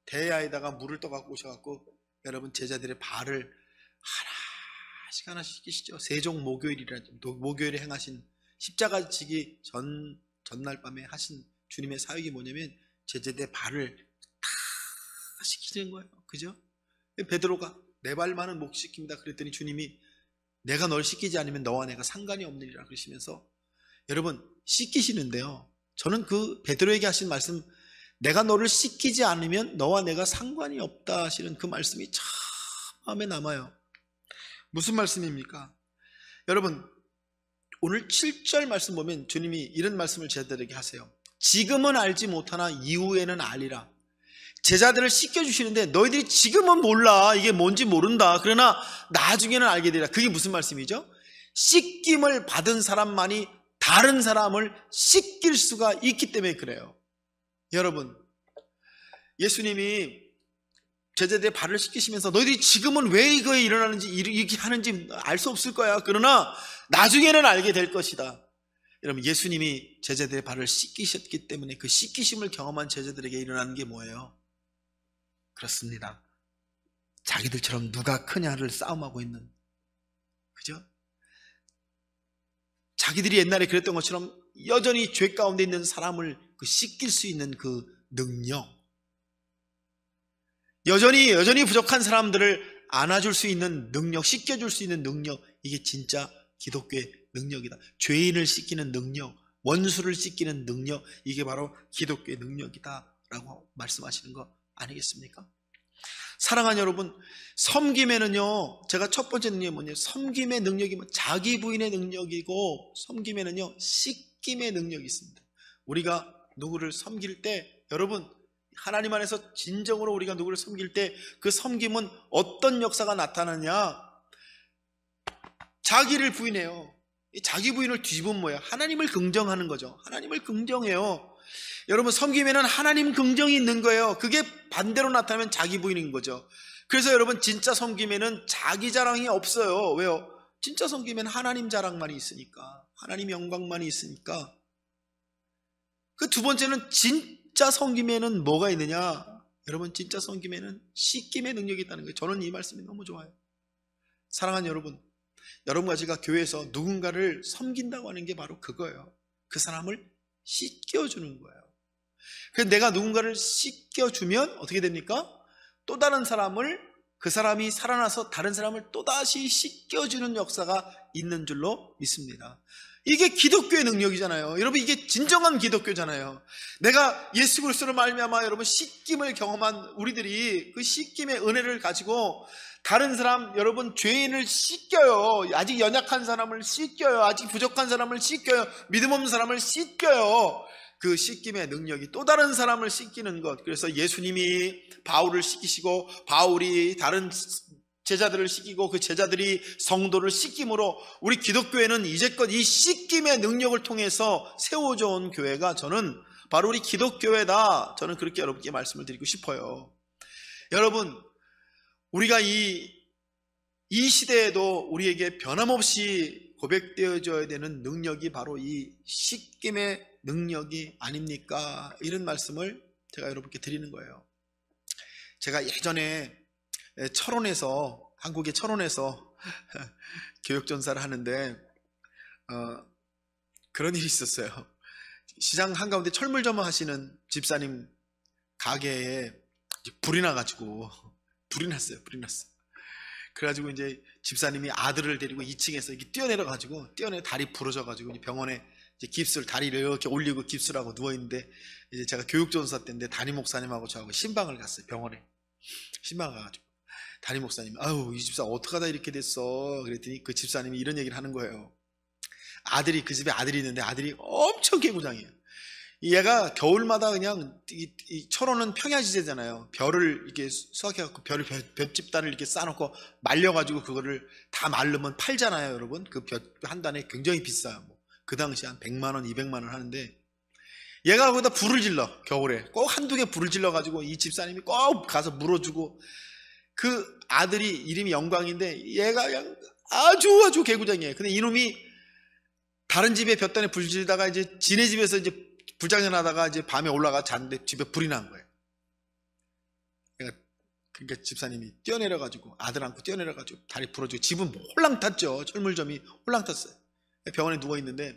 대야에다가 물을 떠갖고 오셔갖고 여러분 제자들의 발을 하나씩 씻기시죠. 세종 목요일에 행하신 십자가 지기 전날 밤에 하신 주님의 사역이 뭐냐면 제자들의 발을 다 씻기는 거예요. 그죠? 베드로가 내 발만은 못 씻깁니다 그랬더니 주님이 내가 널 씻기지 않으면 너와 내가 상관이 없느니라 그러시면서, 여러분, 씻기시는데요, 저는 그 베드로에게 하신 말씀, 내가 너를 씻기지 않으면 너와 내가 상관이 없다 하시는 그 말씀이 참 마음에 남아요. 무슨 말씀입니까? 여러분, 오늘 7절 말씀 보면 주님이 이런 말씀을 제자들에게 하세요. 지금은 알지 못하나 이후에는 알리라. 제자들을 씻겨주시는데 너희들이 지금은 몰라, 이게 뭔지 모른다, 그러나 나중에는 알게 되리라. 그게 무슨 말씀이죠? 씻김을 받은 사람만이 다른 사람을 씻길 수가 있기 때문에 그래요. 여러분, 예수님이 제자들의 발을 씻기시면서 너희들이 지금은 왜 이거에 일어나는지 이렇게 하는지 알 수 없을 거야, 그러나 나중에는 알게 될 것이다. 여러분, 예수님이 제자들의 발을 씻기셨기 때문에 그 씻기심을 경험한 제자들에게 일어나는 게 뭐예요? 그렇습니다. 자기들처럼 누가 크냐를 싸움하고 있는, 그죠? 자기들이 옛날에 그랬던 것처럼 여전히 죄 가운데 있는 사람을 씻길 수 있는 그 능력, 여전히 부족한 사람들을 안아줄 수 있는 능력, 씻겨줄 수 있는 능력, 이게 진짜 기독교의 능력이다. 죄인을 씻기는 능력, 원수를 씻기는 능력, 이게 바로 기독교의 능력이다 라고 말씀하시는 거 아니겠습니까? 사랑하는 여러분, 섬김에는요, 제가 첫 번째 능력이 뭐냐면, 섬김의 능력이 자기 부인의 능력이고, 섬김에는요 씻김의 능력이 있습니다. 우리가 누구를 섬길 때, 여러분, 하나님 안에서 진정으로 우리가 누구를 섬길 때 그 섬김은 어떤 역사가 나타나냐? 자기를 부인해요. 자기 부인을 뒤집으면 뭐야? 하나님을 긍정하는 거죠. 하나님을 긍정해요. 여러분, 섬김에는 하나님 긍정이 있는 거예요. 그게 반대로 나타나면 자기 부인인 거죠. 그래서 여러분, 진짜 섬김에는 자기 자랑이 없어요. 왜요? 진짜 섬김에는 하나님 자랑만이 있으니까, 하나님 영광만이 있으니까. 그 두 번째는 진짜 섬김에는 뭐가 있느냐? 여러분, 진짜 섬김에는 씻김의 능력이 있다는 거예요. 저는 이 말씀이 너무 좋아요. 사랑하는 여러분, 여러분과 제가 교회에서 누군가를 섬긴다고 하는 게 바로 그거예요. 그 사람을 씻겨주는 거예요. 그래서 내가 누군가를 씻겨주면 어떻게 됩니까? 또 다른 사람을, 그 사람이 살아나서 다른 사람을 또다시 씻겨주는 역사가 있는 줄로 믿습니다. 이게 기독교의 능력이잖아요. 여러분, 이게 진정한 기독교잖아요. 내가 예수 그리스도로 말미암아 여러분 씻김을 경험한 우리들이 그 씻김의 은혜를 가지고 다른 사람, 여러분, 죄인을 씻겨요. 아직 연약한 사람을 씻겨요. 아직 부족한 사람을 씻겨요. 믿음 없는 사람을 씻겨요. 그 씻김의 능력이 또 다른 사람을 씻기는 것. 그래서 예수님이 바울을 씻기시고 바울이 다른 제자들을 씻기고 그 제자들이 성도를 씻김으로 우리 기독교회는 이제껏 이 씻김의 능력을 통해서 세워져 온 교회가 저는 바로 우리 기독교회다. 저는 그렇게 여러분께 말씀을 드리고 싶어요. 여러분, 우리가 이 시대에도 우리에게 변함없이 고백되어져야 되는 능력이 바로 이 씻김의 능력이 아닙니까? 이런 말씀을 제가 여러분께 드리는 거예요. 제가 예전에 한국의 철원에서 교육전사를 하는데 그런 일이 있었어요. 시장 한가운데 철물점 하시는 집사님 가게에 불이 나가지고 불이 났어요. 그래가지고 이제 집사님이 아들을 데리고 2층에서 이렇게 뛰어내려가지고 다리 부러져가지고 병원에 이제 깁스를 다리를 이렇게 올리고 깁스를 하고 누워 있는데 이제 제가 교육전사 때인데 담임 목사님하고 저하고 신방을 갔어요. 병원에 신방 가가지고 담임 목사님이 아유 이 집사 어떡하다 이렇게 됐어. 그랬더니 그 집사님이 이런 얘기를 하는 거예요. 그 집에 아들이 있는데 아들이 엄청 개구장이에요. 얘가 겨울마다 그냥 이 철원은 평야지대잖아요. 벼를 이렇게 수확해갖고 볏집단을 이렇게 쌓아놓고 말려가지고 그거를 다 말르면 팔잖아요, 여러분. 그 벼 한 단에 굉장히 비싸요. 그 당시 한 100만 원, 200만 원 하는데 얘가 거기다 불을 질러. 겨울에 꼭 한두 개 불을 질러가지고 이 집사님이 꼭 가서 물어주고 그 아들이 이름이 영광인데 얘가 그냥 아주 개구장이에요. 근데 이놈이 다른 집에 볕단에 불 지르다가 이제 지네 집에서 이제 불장난하다가 이제 밤에 올라가 잤는데 집에 불이 난 거예요. 그러니까 집사님이 뛰어내려가지고 아들 안고 뛰어내려가지고 다리 부러지고 집은 홀랑 탔죠. 철물점이 홀랑 탔어요. 병원에 누워 있는데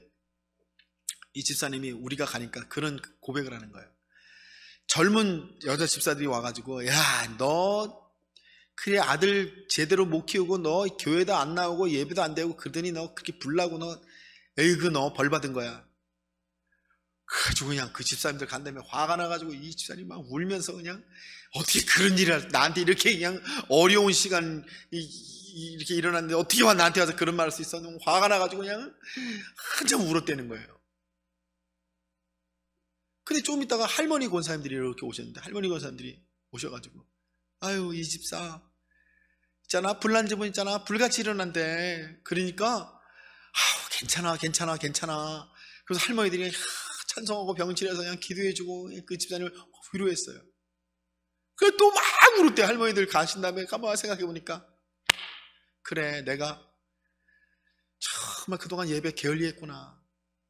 이 집사님이 우리가 가니까 그런 고백을 하는 거예요. 젊은 여자 집사들이 와가지고 야, 너 그래 아들 제대로 못 키우고 너 교회도 안 나오고 예배도 안 되고 그러더니 너 그렇게 불나고 너 에이그 너 벌 받은 거야. 그래가지고 그냥 그 집사님들 간다음에 화가 나가지고 이 집사님 막 울면서 그냥 어떻게 그런 일을 나한테 이렇게 그냥 어려운 시간 이렇게 일어났는데 어떻게 나한테 와서 그런 말 할 수 있어? 너무 화가 나가지고 그냥 한참 울었대는 거예요. 근데 조금 있다가 할머니 권사님들이 이렇게 오셨는데 할머니 권사님들이 오셔가지고 아유 이 집사 있잖아 불난 집은 있잖아 불같이 일어난대. 그러니까 괜찮아 그래서 할머니들이 찬송하고 병실에서 그냥 기도해주고 그 집사님을 위로했어요. 그래서 또 막 울었대. 할머니들 가신 다음에 가만히 생각해보니까 그래 내가 정말 그동안 예배 게을리했구나.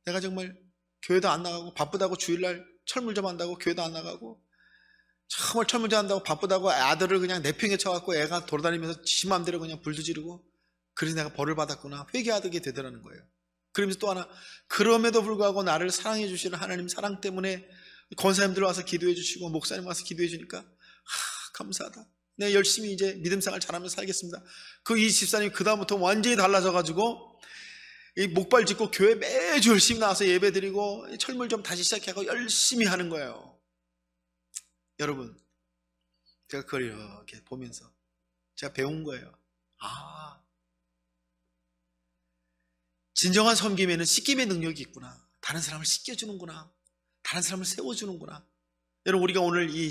내가 정말 교회도 안 나가고 바쁘다고 주일날 철물점 한다고 교회도 안 나가고 정말 철물점 한다고 바쁘다고 아들을 그냥 내팽개 쳐갖고 애가 돌아다니면서 지 맘대로 그냥 불도 지르고 그래서 내가 벌을 받았구나 회개하게 되더라는 거예요. 그러면서 또 하나 그럼에도 불구하고 나를 사랑해 주시는 하나님 사랑 때문에 권사님들 와서 기도해 주시고 목사님 와서 기도해 주니까 감사하다. 내가 열심히 이제 믿음 생활 잘하면서 살겠습니다. 이 집사님이 그 다음부터 완전히 달라져가지고 이 목발 짚고 교회 매주 열심히 나와서 예배 드리고 철물점 다시 시작하고 열심히 하는 거예요. 여러분 제가 그걸 이렇게 보면서 제가 배운 거예요. 진정한 섬김에는 씻김의 능력이 있구나. 다른 사람을 씻겨주는구나. 다른 사람을 세워주는구나. 여러분 우리가 오늘 이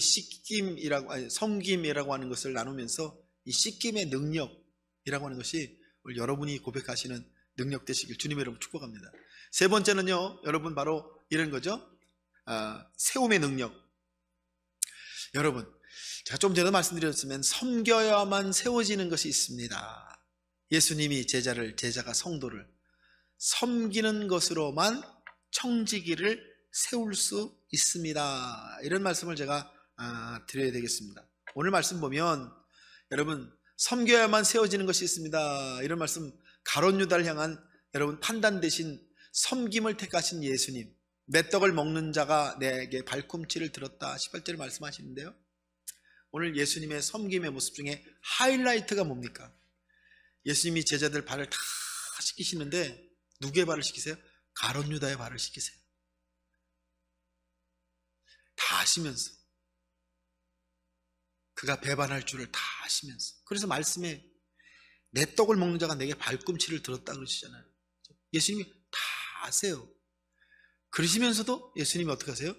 섬김이라고 하는 것을 나누면서 이 씻김의 능력이라고 하는 것이 오늘 여러분이 고백하시는 능력 되시길 주님 여러분 축복합니다. 세 번째는요 여러분 바로 이런 거죠. 세움의 능력. 여러분 제가 좀 전에 말씀드렸으면 섬겨야만 세워지는 것이 있습니다. 예수님이 제자가 성도를 섬기는 것으로만 청지기를 세울 수 있습니다. 이런 말씀을 제가 드려야 되겠습니다. 오늘 말씀 보면 여러분 섬겨야만 세워지는 것이 있습니다. 이런 말씀 가롯 유다를 향한 여러분 판단 대신 섬김을 택하신 예수님 맷떡을 먹는 자가 내게 발꿈치를 들었다 18절을 말씀하시는데요. 오늘 예수님의 섬김의 모습 중에 하이라이트가 뭡니까? 예수님이 제자들 발을 다 씻기시는데 누구의 발을 씻기세요? 가롯 유다의 발을 씻기세요. 다 아시면서 그가 배반할 줄을 다 아시면서 그래서 말씀에 내 떡을 먹는 자가 내게 발꿈치를 들었다 그러시잖아요. 예수님이 다 아세요. 그러시면서도 예수님이 어떻게 하세요?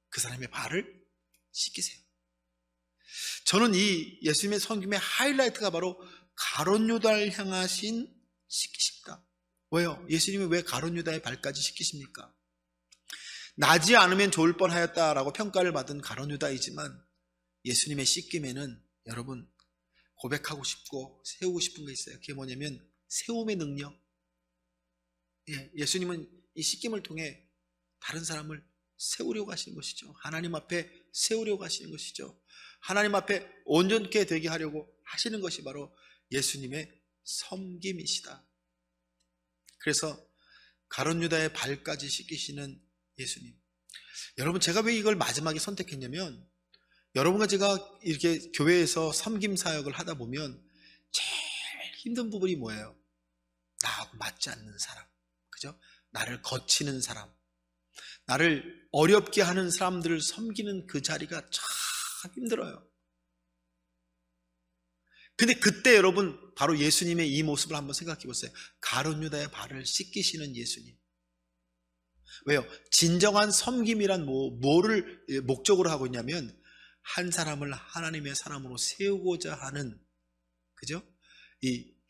그 사람의 발을 씻기세요. 저는 이 예수님의 섬김의 하이라이트가 바로 가롯 유다를 향하신 씻기십니다. 왜요? 예수님이 왜 가롯 유다의 발까지 씻기십니까? 나지 않으면 좋을 뻔하였다라고 평가를 받은 가롯 유다이지만 예수님의 씻김에는 여러분 고백하고 싶고 세우고 싶은 게 있어요. 그게 뭐냐면 세움의 능력. 예수님은 이 씻김을 통해 다른 사람을 세우려고 하시는 것이죠. 하나님 앞에 세우려고 하시는 것이죠. 하나님 앞에 온전케 되게 하려고 하시는 것이 바로 예수님의 섬김이시다. 그래서 가룟 유다의 발까지 씻기시는 예수님. 여러분, 제가 왜 이걸 마지막에 선택했냐면, 여러분과 제가 이렇게 교회에서 섬김 사역을 하다 보면 제일 힘든 부분이 뭐예요? 나하고 맞지 않는 사람, 그죠? 나를 거치는 사람, 나를 어렵게 하는 사람들을 섬기는 그 자리가 참 힘들어요. 근데 그때 여러분, 바로 예수님의 이 모습을 한번 생각해 보세요. 가룟 유다의 발을 씻기시는 예수님. 왜요? 진정한 섬김이란 뭐를 목적으로 하고 있냐면, 한 사람을 하나님의 사람으로 세우고자 하는, 그죠?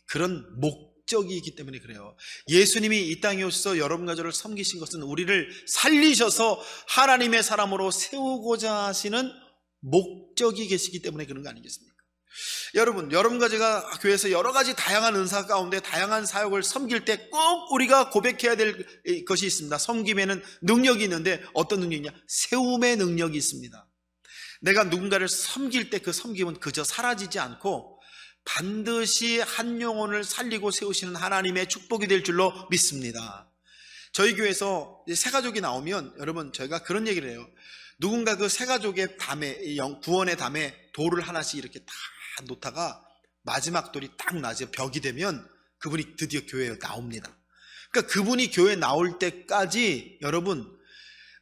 그런 목적이 있기 때문에 그래요. 예수님이 이 땅에 오셔서 여러분과 저를 섬기신 것은 우리를 살리셔서 하나님의 사람으로 세우고자 하시는 목적이 계시기 때문에 그런 거 아니겠습니까? 여러분과 제가 교회에서 여러 가지 다양한 은사 가운데 다양한 사역을 섬길 때 꼭 우리가 고백해야 될 것이 있습니다. 섬김에는 능력이 있는데 어떤 능력이냐? 세움의 능력이 있습니다. 내가 누군가를 섬길 때 그 섬김은 그저 사라지지 않고 반드시 한 영혼을 살리고 세우시는 하나님의 축복이 될 줄로 믿습니다. 저희 교회에서 새가족이 나오면 여러분, 저희가 그런 얘기를 해요. 누군가 그 새가족의 담에, 구원의 담에 돌을 하나씩 이렇게 다 놓다가 마지막 돌이 딱 낮에 벽이 되면 그분이 드디어 교회에 나옵니다. 그러니까 그분이 교회에 나올 때까지 여러분,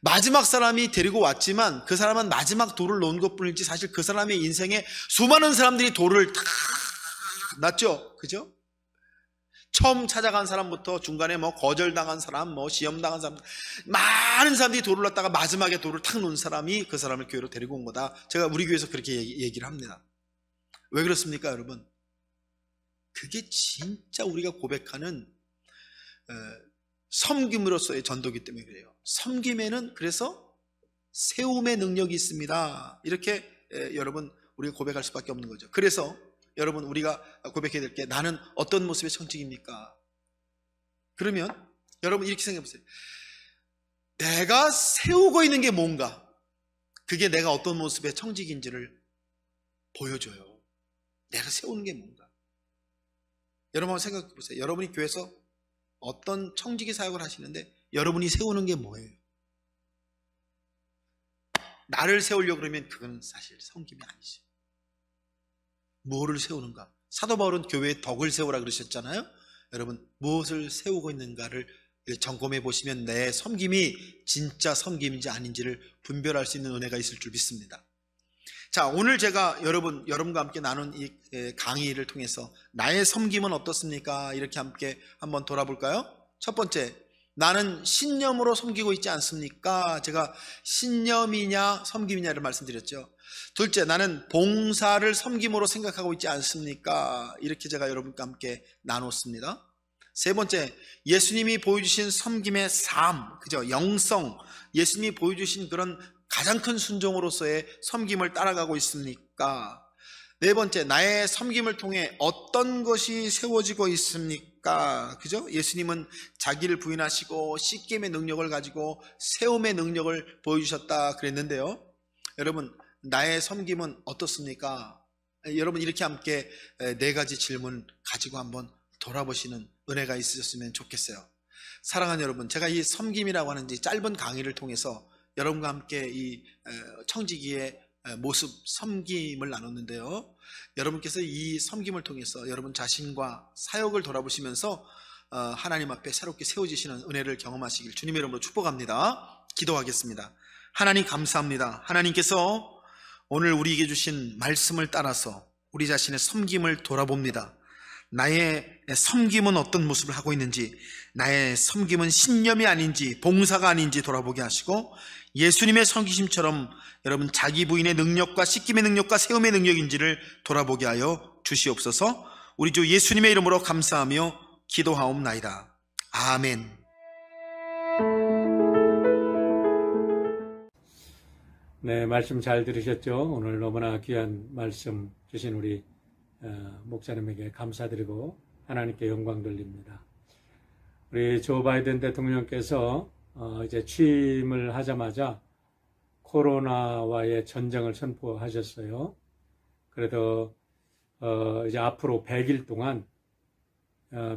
마지막 사람이 데리고 왔지만 그 사람은 마지막 돌을 놓은 것뿐이지 사실 그 사람의 인생에 수많은 사람들이 돌을 다 놨죠. 그죠? 처음 찾아간 사람부터 중간에 거절당한 사람, 시험당한 사람, 많은 사람들이 돌을 놨다가 마지막에 돌을 탁 놓은 사람이 그 사람을 교회로 데리고 온 거다. 제가 우리 교회에서 그렇게 얘기를 합니다. 왜 그렇습니까, 여러분? 그게 진짜 우리가 고백하는 섬김으로서의 전도기 때문에 그래요. 섬김에는 그래서 세움의 능력이 있습니다. 이렇게 여러분, 우리가 고백할 수밖에 없는 거죠. 그래서 여러분, 우리가 고백해야 될 게, 나는 어떤 모습의 청직입니까? 그러면 여러분 이렇게 생각해 보세요. 내가 세우고 있는 게 뭔가, 그게 내가 어떤 모습의 청직인지를 보여줘요. 내가 세우는 게 뭔가. 여러분 한번 생각해 보세요. 여러분이 교회에서 어떤 청지기 사역을 하시는데 여러분이 세우는 게 뭐예요? 나를 세우려고 그러면 그건 사실 섬김이 아니죠. 뭐를 세우는가? 사도 바울은 교회에 덕을 세우라 그러셨잖아요. 여러분, 무엇을 세우고 있는가를 점검해 보시면 내 섬김이 진짜 섬김인지 아닌지를 분별할 수 있는 은혜가 있을 줄 믿습니다. 자, 오늘 제가 여러분과 함께 나눈 이 강의를 통해서 나의 섬김은 어떻습니까? 이렇게 함께 한번 돌아볼까요? 첫 번째, 나는 신념으로 섬기고 있지 않습니까? 제가 신념이냐 섬김이냐를 말씀드렸죠. 둘째, 나는 봉사를 섬김으로 생각하고 있지 않습니까? 이렇게 제가 여러분과 함께 나눴습니다. 세 번째, 예수님이 보여주신 섬김의 삶, 그죠? 영성, 예수님이 보여주신 그런 가장 큰 순종으로서의 섬김을 따라가고 있습니까? 네 번째, 나의 섬김을 통해 어떤 것이 세워지고 있습니까? 그죠? 예수님은 자기를 부인하시고 씻김의 능력을 가지고 세움의 능력을 보여주셨다 그랬는데요. 여러분, 나의 섬김은 어떻습니까? 여러분, 이렇게 함께 네 가지 질문 가지고 한번 돌아보시는 은혜가 있으셨으면 좋겠어요. 사랑하는 여러분, 제가 이 섬김이라고 하는 이 짧은 강의를 통해서 여러분과 함께 이 청지기의 모습, 섬김을 나눴는데요. 여러분께서 이 섬김을 통해서 여러분 자신과 사역을 돌아보시면서 하나님 앞에 새롭게 세워지시는 은혜를 경험하시길 주님의 이름으로 축복합니다. 기도하겠습니다. 하나님 감사합니다. 하나님께서 오늘 우리에게 주신 말씀을 따라서 우리 자신의 섬김을 돌아봅니다. 나의 섬김은 어떤 모습을 하고 있는지, 나의 섬김은 신념이 아닌지 봉사가 아닌지 돌아보게 하시고, 예수님의 섬기심처럼 여러분 자기 부인의 능력과 씻김의 능력과 세움의 능력인지를 돌아보게 하여 주시옵소서. 우리 주 예수님의 이름으로 감사하며 기도하옵나이다. 아멘. 네, 말씀 잘 들으셨죠? 오늘 너무나 귀한 말씀 주신 우리 목사님에게 감사드리고 하나님께 영광 돌립니다. 우리 조 바이든 대통령께서 이제 취임을 하자마자 코로나와의 전쟁을 선포하셨어요. 그래도 이제 앞으로 100일 동안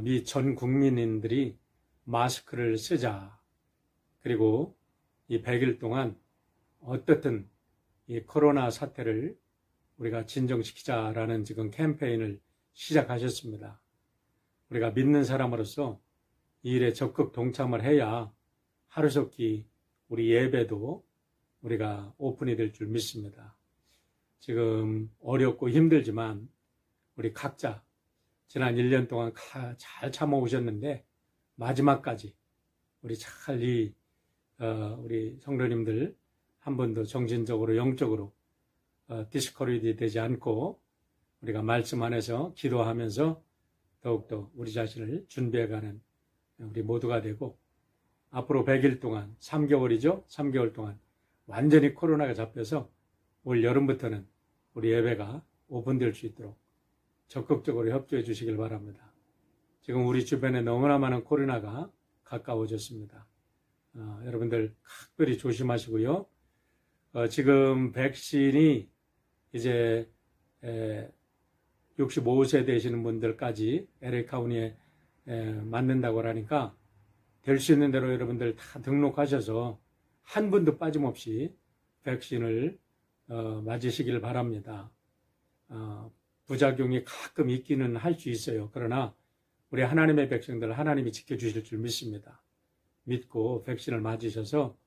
미 전 국민들이 마스크를 쓰자. 그리고 이 100일 동안 어떻든 이 코로나 사태를 우리가 진정시키자라는 지금 캠페인을 시작하셨습니다. 우리가 믿는 사람으로서 이 일에 적극 동참을 해야 하루속히 우리 예배도 우리가 오픈이 될 줄 믿습니다. 지금 어렵고 힘들지만 우리 각자 지난 1년 동안 잘 참아오셨는데 마지막까지 우리 잘 우리 성도님들 한 번도 정신적으로 영적으로 디스커리지 되지 않고 우리가 말씀 안에서 기도하면서 더욱더 우리 자신을 준비해가는 우리 모두가 되고 앞으로 100일 동안 3개월이죠. 3개월 동안 완전히 코로나가 잡혀서 올 여름부터는 우리 예배가 오픈될 수 있도록 적극적으로 협조해 주시길 바랍니다. 지금 우리 주변에 너무나 많은 코로나가 가까워졌습니다. 여러분들 각별히 조심하시고요. 지금 백신이 이제 65세 되시는 분들까지 LA 카운티에 맞는다고 하니까 될 수 있는 대로 여러분들 다 등록하셔서 한 분도 빠짐없이 백신을 맞으시길 바랍니다. 부작용이 가끔 있기는 할 수 있어요. 그러나 우리 하나님의 백성들 하나님이 지켜주실 줄 믿습니다. 믿고 백신을 맞으셔서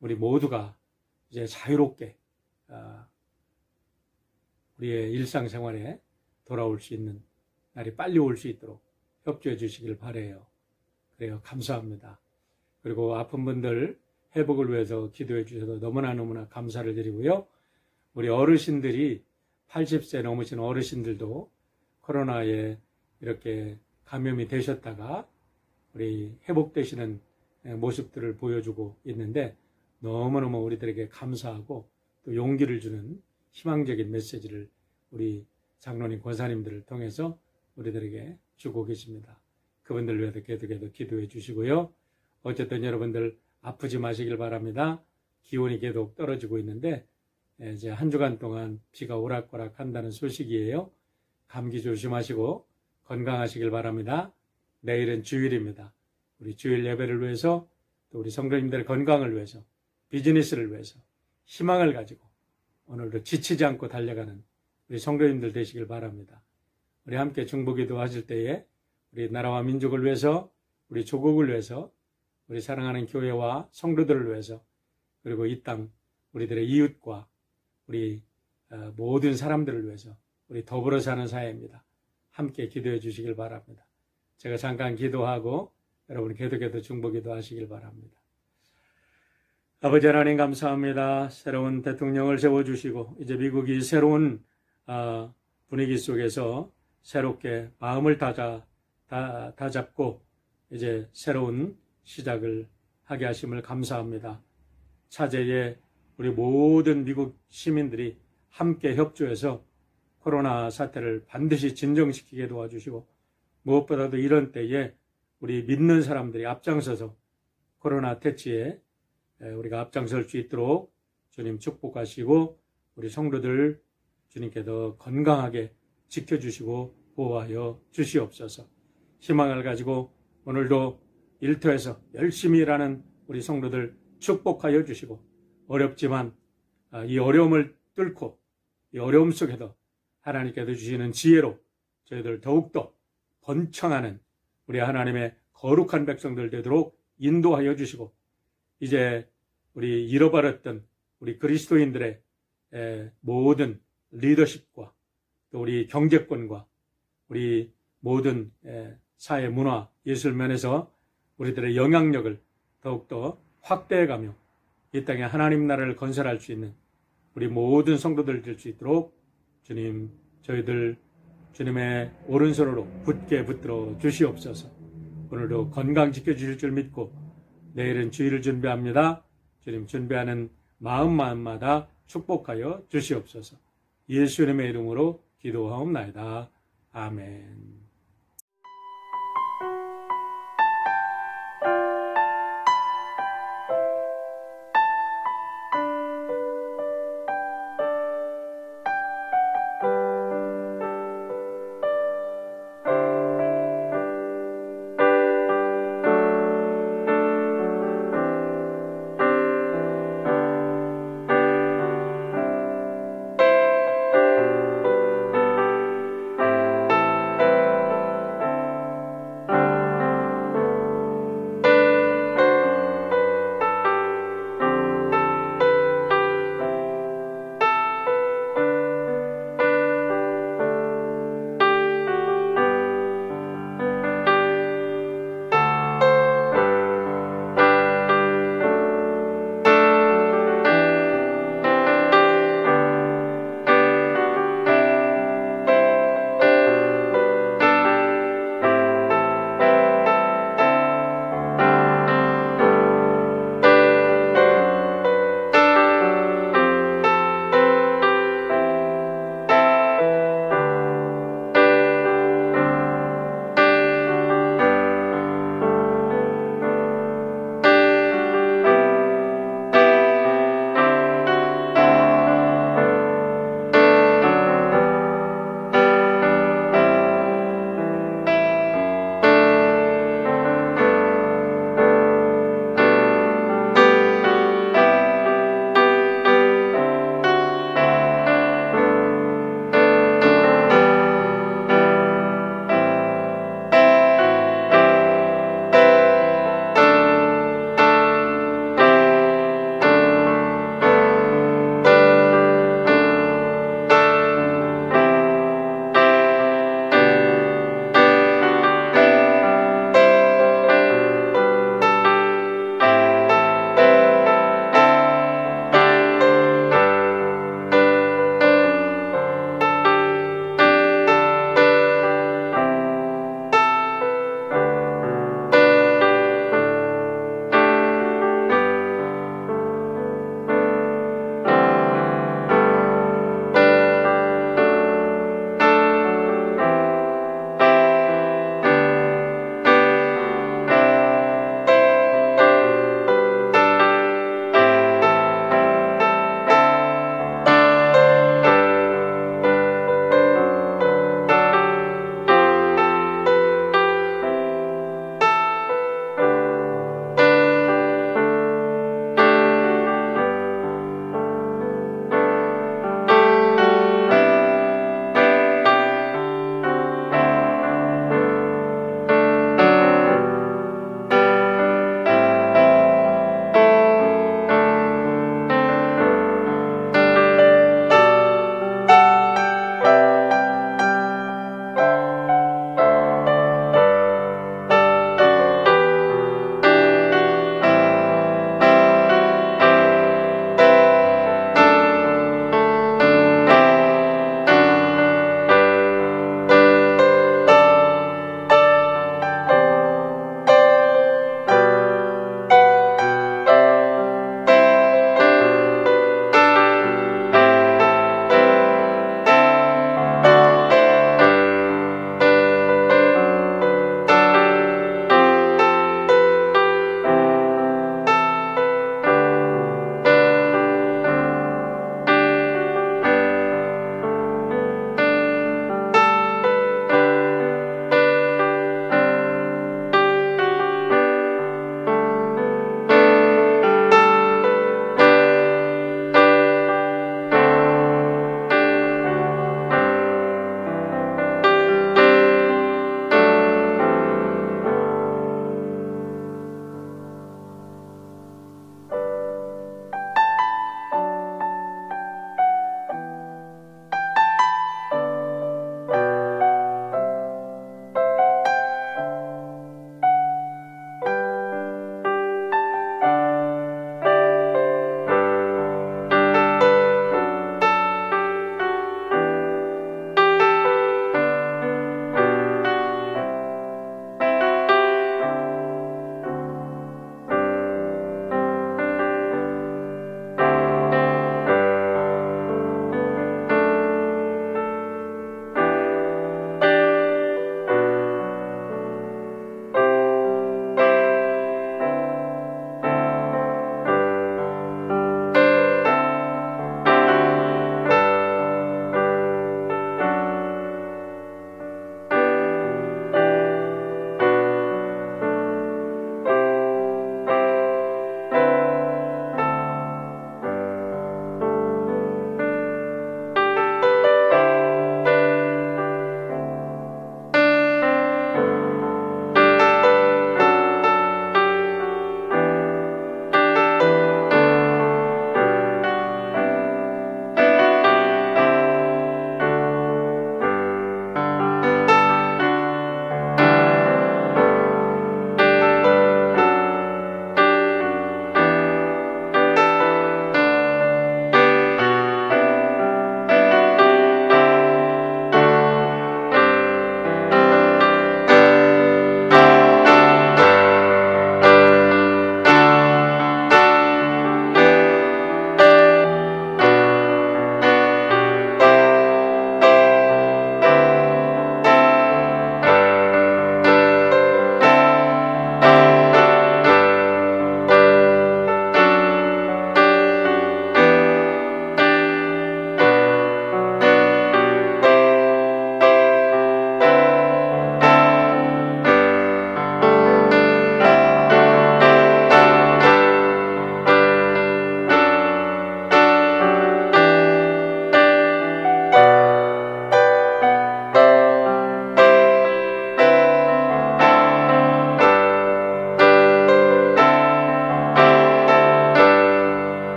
우리 모두가 이제 자유롭게 우리의 일상생활에 돌아올 수 있는 날이 빨리 올 수 있도록 협조해 주시길 바라요. 그래요. 감사합니다. 그리고 아픈 분들 회복을 위해서 기도해 주셔서 너무나 감사를 드리고요. 우리 어르신들이 80세 넘으신 어르신들도 코로나에 이렇게 감염이 되셨다가 우리 회복되시는 모습들을 보여주고 있는데 너무너무 우리들에게 감사하고 또 용기를 주는 희망적인 메시지를 우리 장로님, 권사님들을 통해서 우리들에게 주고 계십니다. 그분들 위해서 계속해서 기도해 주시고요. 어쨌든 여러분들 아프지 마시길 바랍니다. 기온이 계속 떨어지고 있는데 이제 한 주간 동안 비가 오락가락 한다는 소식이에요. 감기 조심하시고 건강하시길 바랍니다. 내일은 주일입니다. 우리 주일 예배를 위해서 또 우리 성도님들의 건강을 위해서 비즈니스를 위해서 희망을 가지고 오늘도 지치지 않고 달려가는 우리 성도님들 되시길 바랍니다. 우리 함께 중보기도 하실 때에 우리 나라와 민족을 위해서 우리 조국을 위해서 우리 사랑하는 교회와 성도들을 위해서 그리고 이 땅 우리들의 이웃과 우리 모든 사람들을 위해서 우리 더불어 사는 사회입니다. 함께 기도해 주시길 바랍니다. 제가 잠깐 기도하고 여러분 계속해서 중보기도 하시길 바랍니다. 아버지 하나님 감사합니다. 새로운 대통령을 세워주시고 이제 미국이 새로운 분위기 속에서 새롭게 마음을 다잡고 이제 새로운 시작을 하게 하심을 감사합니다. 차제에 우리 모든 미국 시민들이 함께 협조해서 코로나 사태를 반드시 진정시키게 도와주시고 무엇보다도 이런 때에 우리 믿는 사람들이 앞장서서 코로나 퇴치에 우리가 앞장설 수 있도록 주님 축복하시고 우리 성도들 주님께서 건강하게 지켜주시고 보호하여 주시옵소서. 희망을 가지고 오늘도 일터에서 열심히 일하는 우리 성도들 축복하여 주시고 어렵지만 이 어려움을 뚫고 이 어려움 속에도 하나님께서 주시는 지혜로 저희들 더욱더 번창하는 우리 하나님의 거룩한 백성들 되도록 인도하여 주시고 이제 우리 잃어버렸던 우리 그리스도인들의 모든 리더십과 또 우리 경제권과 우리 모든 사회 문화 예술 면에서 우리들의 영향력을 더욱더 확대해가며 이 땅에 하나님 나라를 건설할 수 있는 우리 모든 성도들 될 수 있도록 주님 저희들 주님의 오른손으로 굳게 붙들어 주시옵소서. 오늘도 건강 지켜주실 줄 믿고 내일은 주일을 준비합니다. 주님 준비하는 마음마다 축복하여 주시옵소서. 예수님의 이름으로 기도하옵나이다. 아멘.